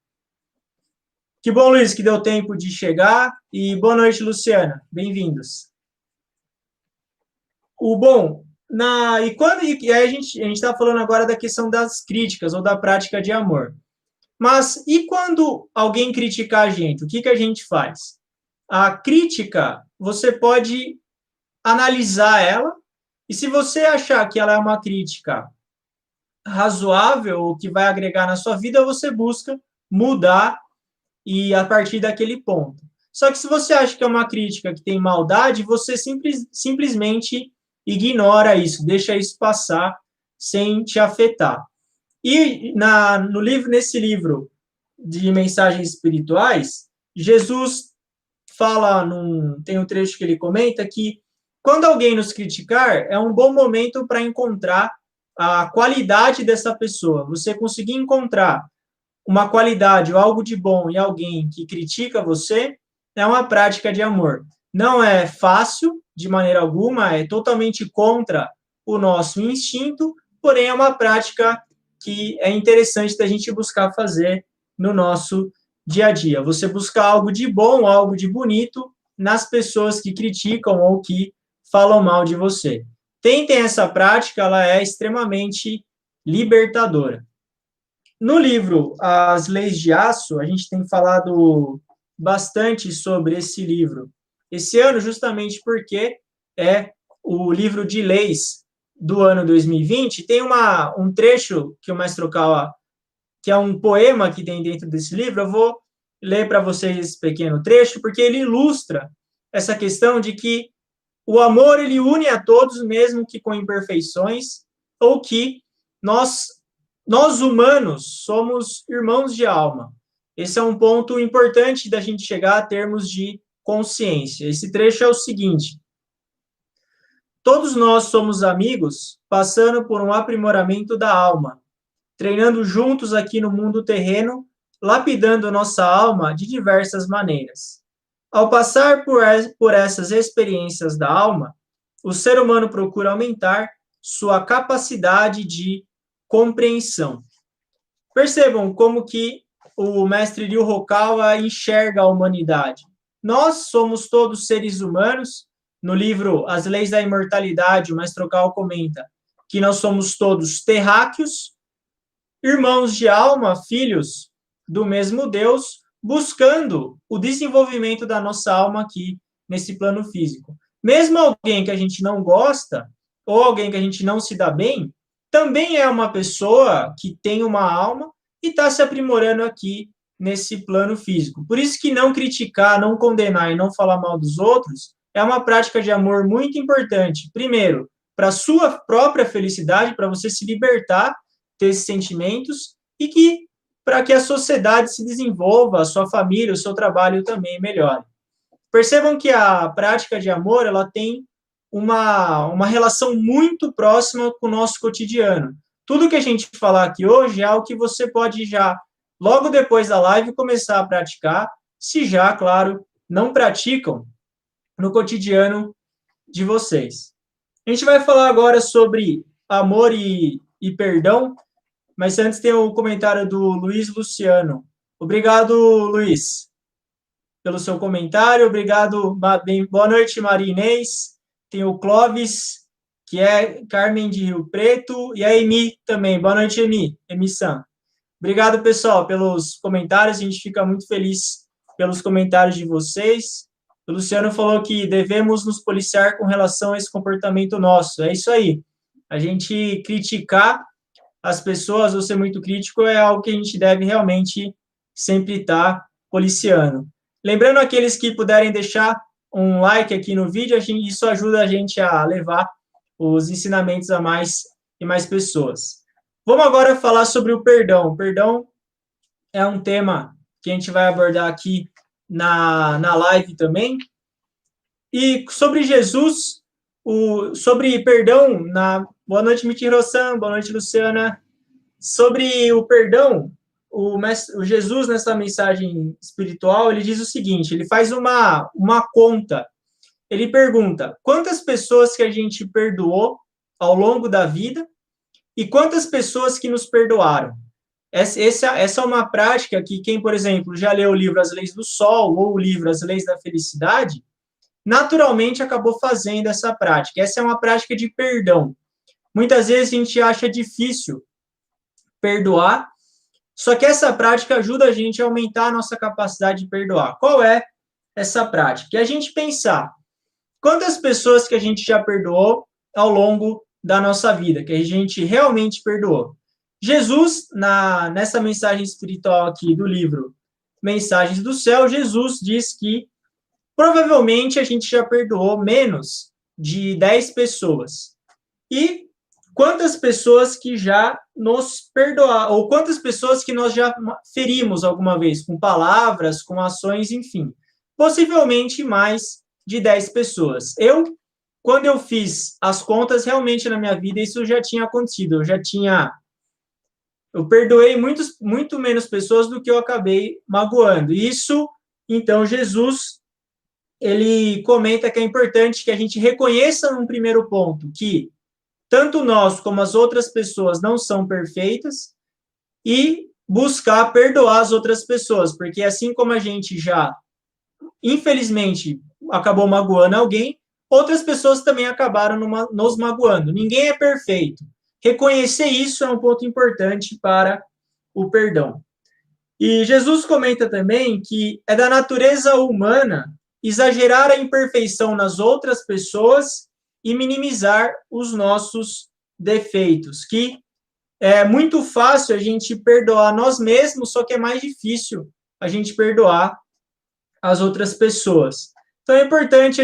Que bom, Luiz, que deu tempo de chegar. E boa noite, Luciana. Bem-vindos. E aí a gente está falando agora da questão das críticas ou da prática de amor. Mas e quando alguém criticar a gente? O que a gente faz? A crítica, você pode analisar ela, e se você achar que ela é uma crítica razoável ou que vai agregar na sua vida, você busca mudar e a partir daquele ponto. Só que se você acha que é uma crítica que tem maldade, você simplesmente ignora isso, deixa isso passar sem te afetar. E nesse livro de mensagens espirituais, Jesus fala, tem um trecho que ele comenta que quando alguém nos criticar, é um bom momento para encontrar a qualidade dessa pessoa. Você conseguir encontrar uma qualidade ou algo de bom em alguém que critica você, é uma prática de amor. Não é fácil, de maneira alguma, é totalmente contra o nosso instinto, porém é uma prática que é interessante da gente buscar fazer no nosso dia a dia. Você buscar algo de bom, algo de bonito nas pessoas que criticam ou que falam mal de você. Tentem essa prática, ela é extremamente libertadora. No livro As Leis de Aço, a gente tem falado bastante sobre esse livro esse ano, justamente porque é o livro de leis do ano 2020. Tem um trecho que o Mestre Okawa, que é um poema que tem dentro desse livro, eu vou ler para vocês esse pequeno trecho, porque ele ilustra essa questão de que o amor, ele une a todos, mesmo que com imperfeições, ou que nós humanos somos irmãos de alma. Esse é um ponto importante da gente chegar a termos de consciência. Esse trecho é o seguinte: todos nós somos amigos, passando por um aprimoramento da alma, treinando juntos aqui no mundo terreno, lapidando nossa alma de diversas maneiras. Ao passar por essas experiências da alma, o ser humano procura aumentar sua capacidade de compreensão. Percebam como que o mestre Ryu Hokawa enxerga a humanidade. Nós somos todos seres humanos. No livro As Leis da Imortalidade, o mestre Hokawa comenta que nós somos todos terráqueos, irmãos de alma, filhos do mesmo Deus, buscando o desenvolvimento da nossa alma aqui nesse plano físico. Mesmo alguém que a gente não gosta, ou alguém que a gente não se dá bem, também é uma pessoa que tem uma alma e está se aprimorando aqui nesse plano físico. Por isso que não criticar, não condenar e não falar mal dos outros é uma prática de amor muito importante. Primeiro, para a sua própria felicidade, para você se libertar ter esses sentimentos e que para que a sociedade se desenvolva, a sua família, o seu trabalho também melhore. Percebam que a prática de amor, ela tem uma relação muito próxima com o nosso cotidiano. Tudo que a gente falar aqui hoje é algo que você pode já, logo depois da live, começar a praticar, se já, claro, não praticam no cotidiano de vocês. A gente vai falar agora sobre amor e perdão, mas antes tem o comentário do Luiz Luciano. Obrigado, Luiz, pelo seu comentário. Obrigado, boa noite, Maria Inês. Tem o Clóvis, que é Carmen de Rio Preto, e a Emi também. Boa noite, Emi San. Obrigado, pessoal, pelos comentários. A gente fica muito feliz pelos comentários de vocês. O Luciano falou que devemos nos policiar com relação a esse comportamento nosso. É isso aí. A gente criticar as pessoas ou ser muito crítico é algo que a gente deve realmente sempre estar policiando. Lembrando aqueles que puderem deixar um like aqui no vídeo, isso ajuda a gente a levar os ensinamentos a mais e mais pessoas. Vamos agora falar sobre o perdão. O perdão é um tema que a gente vai abordar aqui na live também. E sobre Jesus, sobre perdão, boa noite, Michi-Rosan, boa noite, Luciana. Sobre o perdão, o Jesus, nessa mensagem espiritual, ele diz o seguinte, ele faz uma conta. Ele pergunta, quantas pessoas que a gente perdoou ao longo da vida e quantas pessoas que nos perdoaram? Essa é uma prática que quem, por exemplo, já leu o livro As Leis do Sol ou o livro As Leis da Felicidade, naturalmente acabou fazendo essa prática. Essa é uma prática de perdão. Muitas vezes a gente acha difícil perdoar, só que essa prática ajuda a gente a aumentar a nossa capacidade de perdoar. Qual é essa prática? É a gente pensar quantas pessoas que a gente já perdoou ao longo da nossa vida, que a gente realmente perdoou. Jesus, nessa mensagem espiritual aqui do livro Mensagens do Céu, Jesus diz que provavelmente a gente já perdoou menos de 10 pessoas. E quantas pessoas que já nos perdoaram, ou quantas pessoas que nós já ferimos alguma vez, com palavras, com ações, enfim. Possivelmente mais de 10 pessoas. Quando eu fiz as contas, realmente na minha vida isso já tinha acontecido. Eu perdoei muito menos pessoas do que eu acabei magoando. Isso, então, Jesus, ele comenta que é importante que a gente reconheça num primeiro ponto que tanto nós como as outras pessoas não são perfeitas e buscar perdoar as outras pessoas, porque assim como a gente já, infelizmente, acabou magoando alguém, outras pessoas também acabaram nos magoando. Ninguém é perfeito. Reconhecer isso é um ponto importante para o perdão. E Jesus comenta também que é da natureza humana exagerar a imperfeição nas outras pessoas e minimizar os nossos defeitos, que é muito fácil a gente perdoar nós mesmos, só que é mais difícil a gente perdoar as outras pessoas. Então é importante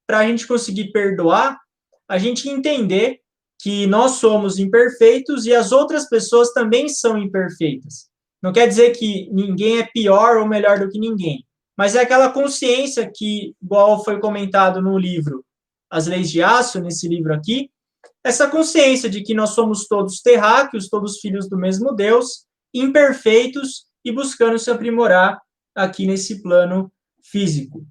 para a gente conseguir perdoar, a gente entender que nós somos imperfeitos e as outras pessoas também são imperfeitas. Não quer dizer que ninguém é pior ou melhor do que ninguém, mas é aquela consciência que, igual foi comentado no livro As Leis de Aço, nesse livro aqui, essa consciência de que nós somos todos terráqueos, todos filhos do mesmo Deus, imperfeitos e buscando se aprimorar aqui nesse plano físico.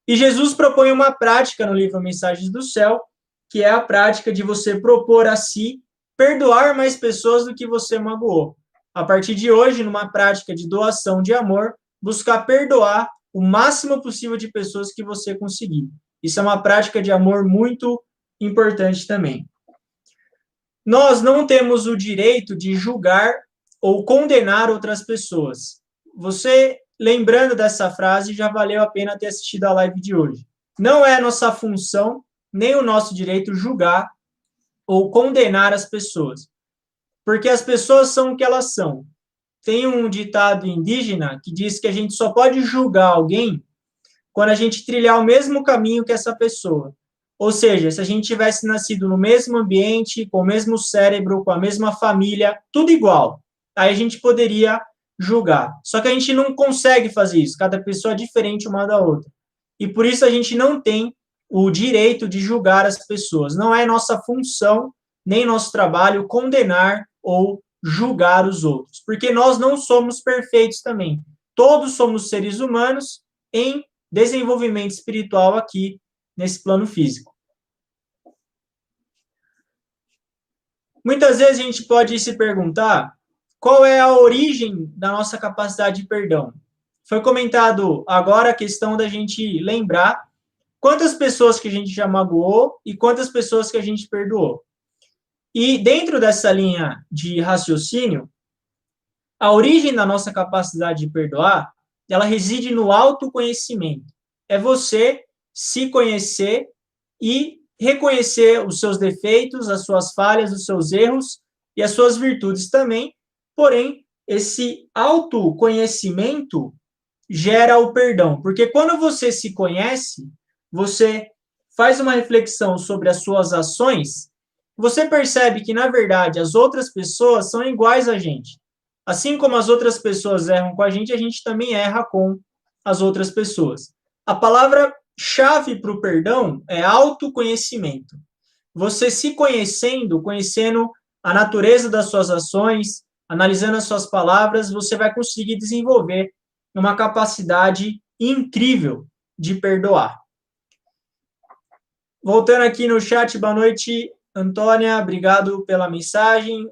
E Jesus propõe uma prática no livro Mensagens do Céu, que é a prática de você propor a si perdoar mais pessoas do que você magoou. A partir de hoje, numa prática de doação de amor, buscar perdoar o máximo possível de pessoas que você conseguir. Isso é uma prática de amor muito importante também. Nós não temos o direito de julgar ou condenar outras pessoas. Você, lembrando dessa frase, já valeu a pena ter assistido a live de hoje. Não é nossa função, nem o nosso direito julgar ou condenar as pessoas. Porque as pessoas são o que elas são. Tem um ditado indígena que diz que a gente só pode julgar alguém quando a gente trilhar o mesmo caminho que essa pessoa. Ou seja, se a gente tivesse nascido no mesmo ambiente, com o mesmo cérebro, com a mesma família, tudo igual, aí a gente poderia julgar. Só que a gente não consegue fazer isso, cada pessoa é diferente uma da outra. E por isso a gente não tem o direito de julgar as pessoas. Não é nossa função, nem nosso trabalho, condenar ou julgar os outros, porque nós não somos perfeitos também. Todos somos seres humanos em desenvolvimento espiritual aqui nesse plano físico. Muitas vezes a gente pode se perguntar qual é a origem da nossa capacidade de perdão. Foi comentado agora a questão da gente lembrar quantas pessoas que a gente já magoou e quantas pessoas que a gente perdoou. E dentro dessa linha de raciocínio, a origem da nossa capacidade de perdoar, ela reside no autoconhecimento. É você se conhecer e reconhecer os seus defeitos, as suas falhas, os seus erros e as suas virtudes também. Porém, esse autoconhecimento gera o perdão, porque quando você se conhece, você faz uma reflexão sobre as suas ações, você percebe que, na verdade, as outras pessoas são iguais a gente. Assim como as outras pessoas erram com a gente também erra com as outras pessoas. A palavra-chave para o perdão é autoconhecimento. Você se conhecendo, conhecendo a natureza das suas ações, analisando as suas palavras, você vai conseguir desenvolver uma capacidade incrível de perdoar. Voltando aqui no chat, boa noite, Antônia, obrigado pela mensagem.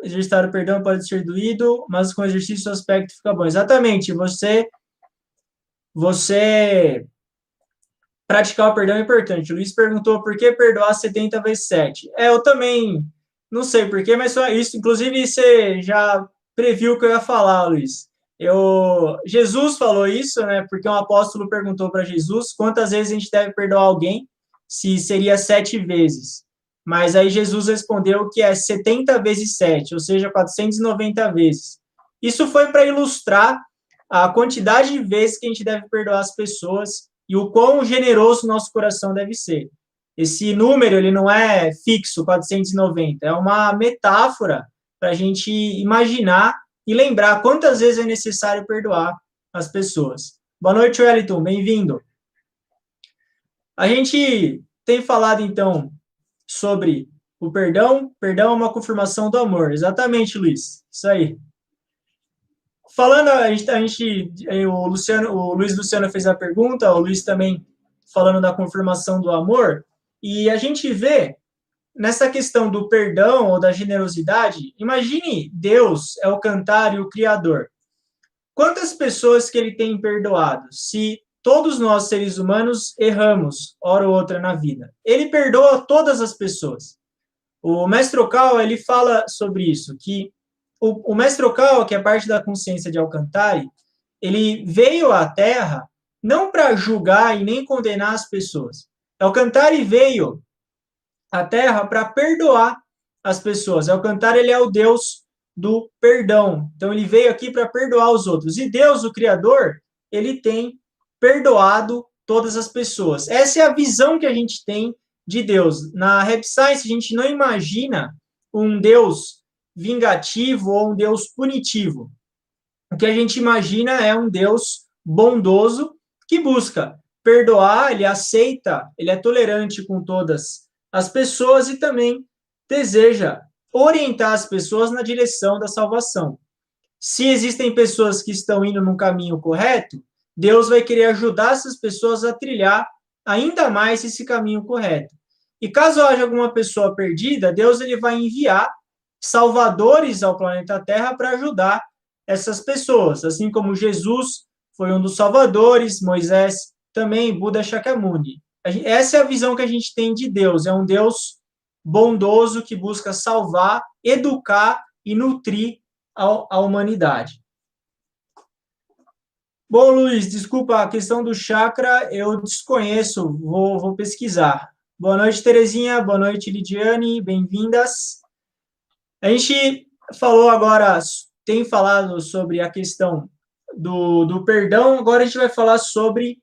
Exercitar o perdão pode ser doído, mas com exercício o aspecto fica bom. Exatamente, você praticar o perdão é importante. O Luiz perguntou por que perdoar 70 vezes 7. Eu também não sei por quê, mas só isso. Inclusive, você já previu o que eu ia falar, Luiz. Jesus falou isso, né? Porque um apóstolo perguntou para Jesus quantas vezes a gente deve perdoar alguém, se seria 7 vezes. Mas aí Jesus respondeu que é 70 vezes 7, ou seja, 490 vezes. Isso foi para ilustrar a quantidade de vezes que a gente deve perdoar as pessoas e o quão generoso nosso coração deve ser. Esse número, ele não é fixo, 490, é uma metáfora para a gente imaginar e lembrar quantas vezes é necessário perdoar as pessoas. Boa noite, Wellington, bem-vindo. A gente tem falado, então, sobre o perdão. Perdão é uma confirmação do amor. Exatamente, Luiz. Isso aí. Falando, o Luiz Luciano fez a pergunta, o Luiz também falando da confirmação do amor, e a gente vê nessa questão do perdão ou da generosidade, imagine Deus é o cantar e o Criador. Quantas pessoas que ele tem perdoado? Se todos nós, seres humanos, erramos, hora ou outra, na vida. Ele perdoa todas as pessoas. O Mestre Ocal, ele fala sobre isso, que o Mestre Ocal, que é parte da consciência de Alcantara, ele veio à Terra não para julgar e nem condenar as pessoas. Alcantara veio à Terra para perdoar as pessoas. Alcantara, ele é o Deus do perdão. Então, ele veio aqui para perdoar os outros. E Deus, o Criador, ele tem perdoado todas as pessoas. Essa é a visão que a gente tem de Deus. Na Rap Science, a gente não imagina um Deus vingativo ou um Deus punitivo. O que a gente imagina é um Deus bondoso que busca perdoar, ele aceita, ele é tolerante com todas as pessoas e também deseja orientar as pessoas na direção da salvação. Se existem pessoas que estão indo no caminho correto, Deus vai querer ajudar essas pessoas a trilhar ainda mais esse caminho correto. E caso haja alguma pessoa perdida, Deus ele vai enviar salvadores ao planeta Terra para ajudar essas pessoas, assim como Jesus foi um dos salvadores, Moisés também, Buda Shakyamuni. Essa é a visão que a gente tem de Deus, é um Deus bondoso que busca salvar, educar e nutrir a humanidade. Bom, Luiz, desculpa, a questão do chakra eu desconheço, vou pesquisar. Boa noite, Terezinha, boa noite, Lidiane, bem-vindas. A gente falou agora, tem falado sobre a questão do perdão, agora a gente vai falar sobre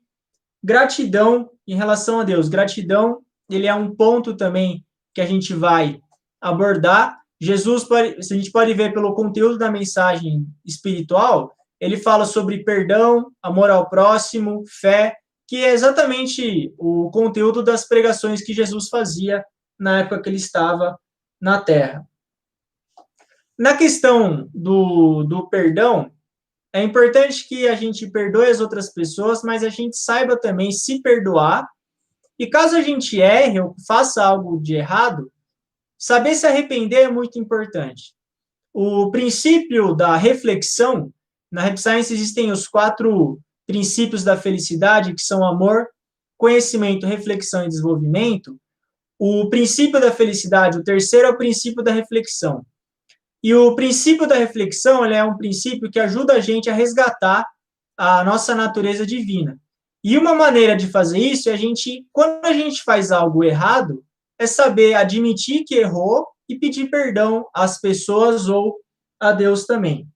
gratidão em relação a Deus, gratidão ele é um ponto também que a gente vai abordar. Jesus, se a gente pode ver pelo conteúdo da mensagem espiritual, ele fala sobre perdão, amor ao próximo, fé, que é exatamente o conteúdo das pregações que Jesus fazia na época que ele estava na Terra. Na questão do perdão, é importante que a gente perdoe as outras pessoas, mas a gente saiba também se perdoar. E caso a gente erre ou faça algo de errado, saber se arrepender é muito importante. O princípio da reflexão, na Rap Science existem os 4 princípios da felicidade, que são amor, conhecimento, reflexão e desenvolvimento. O princípio da felicidade, o terceiro é o princípio da reflexão. E o princípio da reflexão, ele é um princípio que ajuda a gente a resgatar a nossa natureza divina. E uma maneira de fazer isso é quando a gente faz algo errado, é saber admitir que errou e pedir perdão às pessoas ou a Deus também.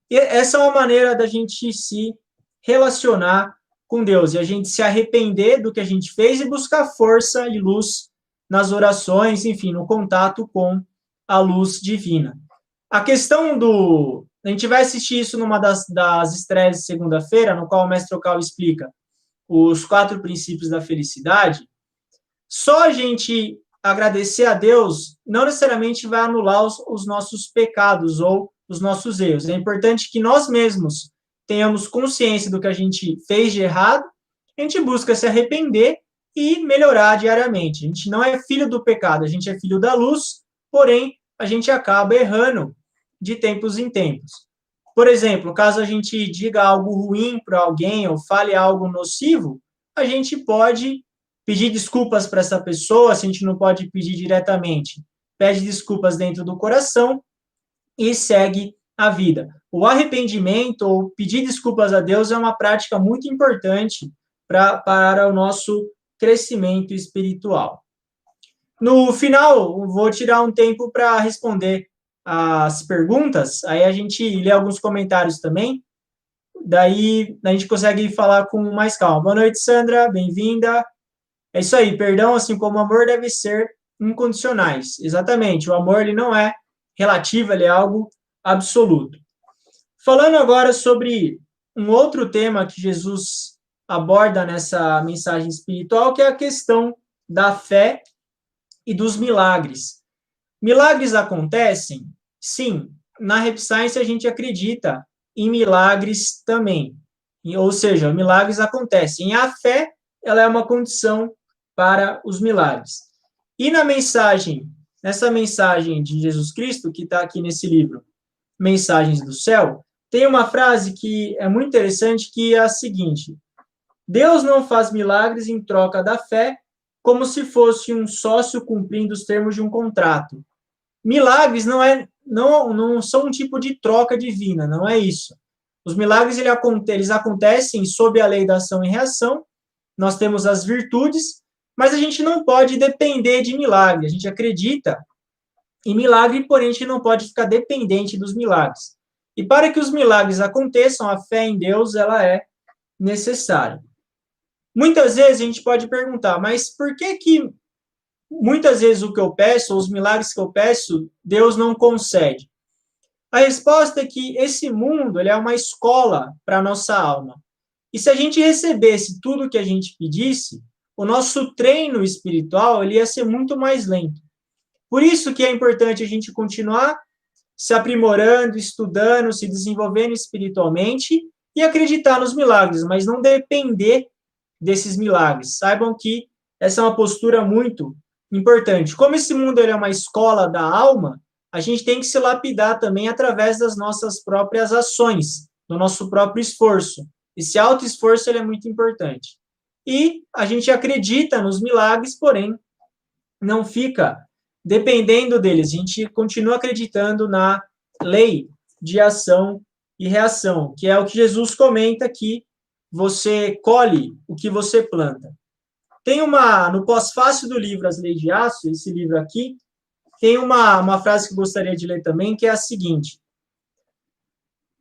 E essa é uma maneira da gente se relacionar com Deus, e a gente se arrepender do que a gente fez e buscar força e luz nas orações, enfim, no contato com a luz divina. A questão a gente vai assistir isso numa das estreias de segunda-feira, no qual o Mestre Ocal explica os 4 princípios da felicidade. Só a gente agradecer a Deus não necessariamente vai anular os nossos pecados ou os nossos erros. É importante que nós mesmos tenhamos consciência do que a gente fez de errado, a gente busca se arrepender e melhorar diariamente. A gente não é filho do pecado, a gente é filho da luz, porém, a gente acaba errando de tempos em tempos. Por exemplo, caso a gente diga algo ruim para alguém ou fale algo nocivo, a gente pode pedir desculpas para essa pessoa, se a gente não pode pedir diretamente, pede desculpas dentro do coração e segue a vida. O arrependimento ou pedir desculpas a Deus é uma prática muito importante para o nosso crescimento espiritual. No final, vou tirar um tempo para responder as perguntas, aí a gente lê alguns comentários também, daí a gente consegue falar com mais calma. Boa noite, Sandra, bem-vinda. É isso aí, perdão, assim como o amor, deve ser incondicionais. Exatamente, o amor ele não é relativo, ele é algo absoluto. Falando agora sobre um outro tema que Jesus aborda nessa mensagem espiritual, que é a questão da fé e dos milagres. Milagres acontecem? Sim. Na Rap Science a gente acredita em milagres também. Ou seja, milagres acontecem. E a fé, ela é uma condição para os milagres. E nessa mensagem de Jesus Cristo, que está aqui nesse livro, Mensagens do Céu, tem uma frase que é muito interessante, que é a seguinte: Deus não faz milagres em troca da fé, como se fosse um sócio cumprindo os termos de um contrato. Milagres não são um tipo de troca divina, não é isso. Os milagres eles acontecem sob a lei da ação e reação. Nós temos as virtudes, mas a gente não pode depender de milagre. A gente acredita em milagre, porém a gente não pode ficar dependente dos milagres. E para que os milagres aconteçam, a fé em Deus ela é necessária. Muitas vezes a gente pode perguntar, mas por que muitas vezes o que eu peço, os milagres que eu peço, Deus não concede? A resposta é que esse mundo ele é uma escola para a nossa alma. E se a gente recebesse tudo o que a gente pedisse, o nosso treino espiritual ele ia ser muito mais lento. Por isso que é importante a gente continuar se aprimorando, estudando, se desenvolvendo espiritualmente e acreditar nos milagres, mas não depender desses milagres. Saibam que essa é uma postura muito importante. Como esse mundo ele é uma escola da alma, a gente tem que se lapidar também através das nossas próprias ações, do nosso próprio esforço. Esse auto-esforço ele é muito importante. E a gente acredita nos milagres, porém, não fica dependendo deles. A gente continua acreditando na lei de ação e reação, que é o que Jesus comenta que você colhe o que você planta. Tem no pós-fácil do livro As Leis de Aço, esse livro aqui, tem uma frase que eu gostaria de ler também, que é a seguinte: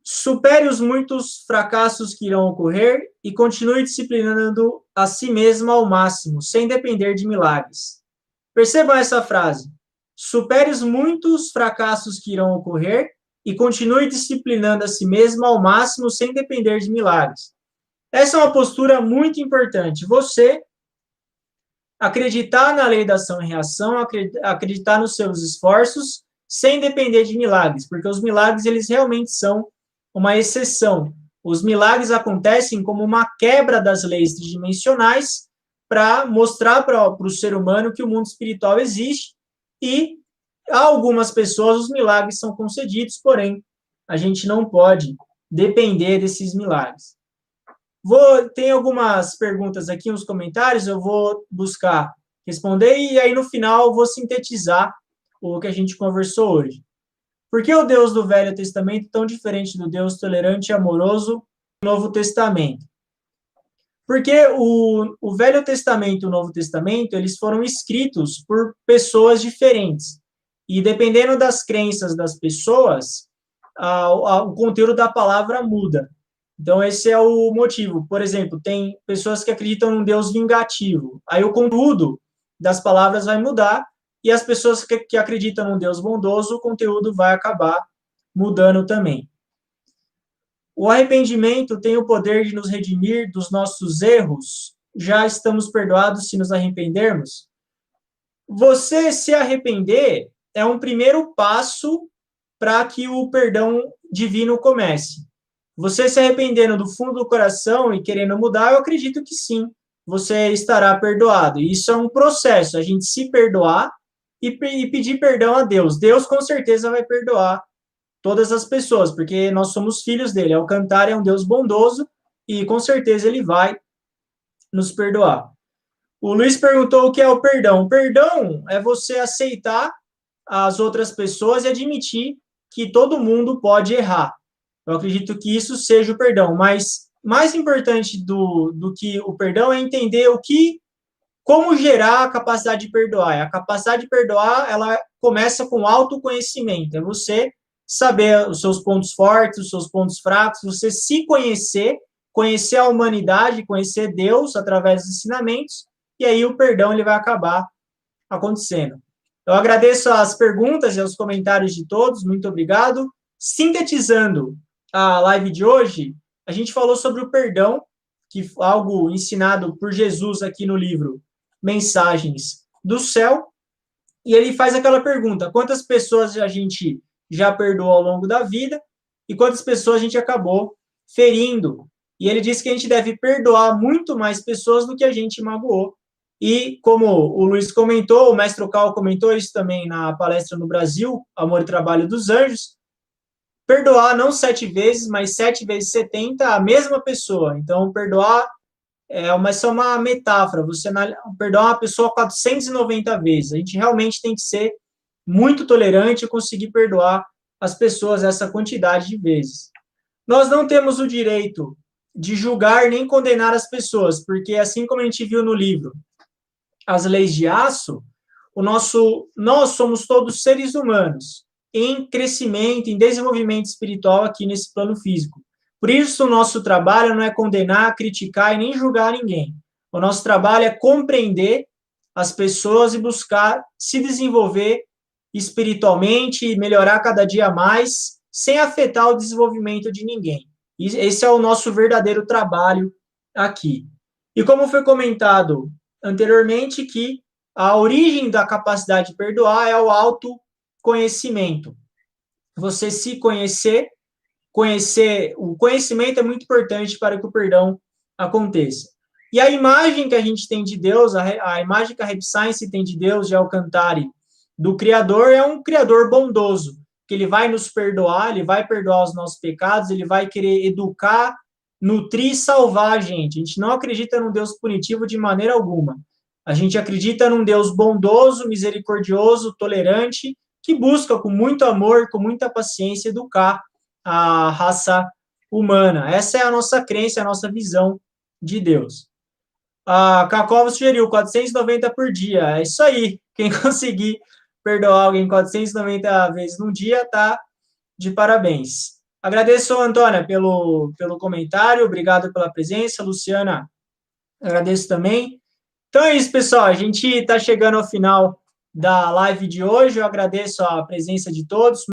Supere os muitos fracassos que irão ocorrer e continue disciplinando a si mesmo ao máximo, sem depender de milagres. Percebam essa frase. Supere os muitos fracassos que irão ocorrer e continue disciplinando a si mesmo ao máximo, sem depender de milagres. Essa é uma postura muito importante. Você acreditar na lei da ação e reação, acreditar nos seus esforços, sem depender de milagres, porque os milagres, eles realmente são uma exceção. Os milagres acontecem como uma quebra das leis tridimensionais para mostrar para o ser humano que o mundo espiritual existe e a algumas pessoas os milagres são concedidos, porém, a gente não pode depender desses milagres. Tem algumas perguntas aqui nos comentários, eu vou buscar responder e aí no final eu vou sintetizar o que a gente conversou hoje. Por que o Deus do Velho Testamento é tão diferente do Deus tolerante e amoroso do Novo Testamento? Porque o Velho Testamento e o Novo Testamento, eles foram escritos por pessoas diferentes. E dependendo das crenças das pessoas, o conteúdo da palavra muda. Então, esse é o motivo. Por exemplo, tem pessoas que acreditam num Deus vingativo. Aí o conteúdo das palavras vai mudar, e as pessoas que acreditam num Deus bondoso, o conteúdo vai acabar mudando também. O arrependimento tem o poder de nos redimir dos nossos erros. Já estamos perdoados se nos arrependermos? Você se arrepender é um primeiro passo para que o perdão divino comece. Você se arrependendo do fundo do coração e querendo mudar, eu acredito que sim, você estará perdoado. Isso é um processo, a gente se perdoar e pedir perdão a Deus. Deus com certeza vai perdoar todas as pessoas, porque nós somos filhos dele. Alcantar é um Deus bondoso e com certeza ele vai nos perdoar. O Luiz perguntou o que é o perdão. O perdão é você aceitar as outras pessoas e admitir que todo mundo pode errar. Eu acredito que isso seja o perdão, mas mais importante do que o perdão é entender como gerar a capacidade de perdoar. A capacidade de perdoar, ela começa com autoconhecimento. É você saber os seus pontos fortes, os seus pontos fracos, você se conhecer, conhecer a humanidade, conhecer Deus através dos ensinamentos, e aí o perdão ele vai acabar acontecendo. Eu agradeço as perguntas e os comentários de todos, muito obrigado. Sintetizando a live de hoje, a gente falou sobre o perdão, que é algo ensinado por Jesus aqui no livro Mensagens do Céu, e ele faz aquela pergunta: quantas pessoas a gente já perdoou ao longo da vida e quantas pessoas a gente acabou ferindo? E ele diz que a gente deve perdoar muito mais pessoas do que a gente magoou. E como o Luiz comentou, o mestre Cal comentou isso também na palestra no Brasil, Amor e Trabalho dos Anjos, perdoar não 7 vezes, mas 7 vezes 70 a mesma pessoa. Então, perdoar só uma metáfora, você perdoar uma pessoa 490 vezes. A gente realmente tem que ser muito tolerante e conseguir perdoar as pessoas essa quantidade de vezes. Nós não temos o direito de julgar nem condenar as pessoas, porque assim como a gente viu no livro As Leis de Aço, nós somos todos seres humanos em crescimento, em desenvolvimento espiritual aqui nesse plano físico. Por isso, o nosso trabalho não é condenar, criticar e nem julgar ninguém. O nosso trabalho é compreender as pessoas e buscar se desenvolver espiritualmente e melhorar cada dia mais, sem afetar o desenvolvimento de ninguém. E esse é o nosso verdadeiro trabalho aqui. E como foi comentado anteriormente, que a origem da capacidade de perdoar é o autoconhecimento. Você se conhecer, o conhecimento é muito importante para que o perdão aconteça. E a imagem que a gente tem de Deus, a imagem que a Rep Science tem de Deus, de Alcantari, do Criador, é um Criador bondoso, que ele vai nos perdoar, ele vai perdoar os nossos pecados, ele vai querer educar, nutrir e salvar a gente. A gente não acredita num Deus punitivo de maneira alguma. A gente acredita num Deus bondoso, misericordioso, tolerante, que busca com muito amor, com muita paciência, educar a raça humana. Essa é a nossa crença, a nossa visão de Deus. A Cacova sugeriu 490 por dia. É isso aí. Quem conseguir perdoar alguém 490 vezes num dia, tá de parabéns. Agradeço, Antônia, pelo comentário, obrigado pela presença. Luciana, agradeço também. Então é isso, pessoal. A gente está chegando ao final da live de hoje. Eu agradeço a presença de todos.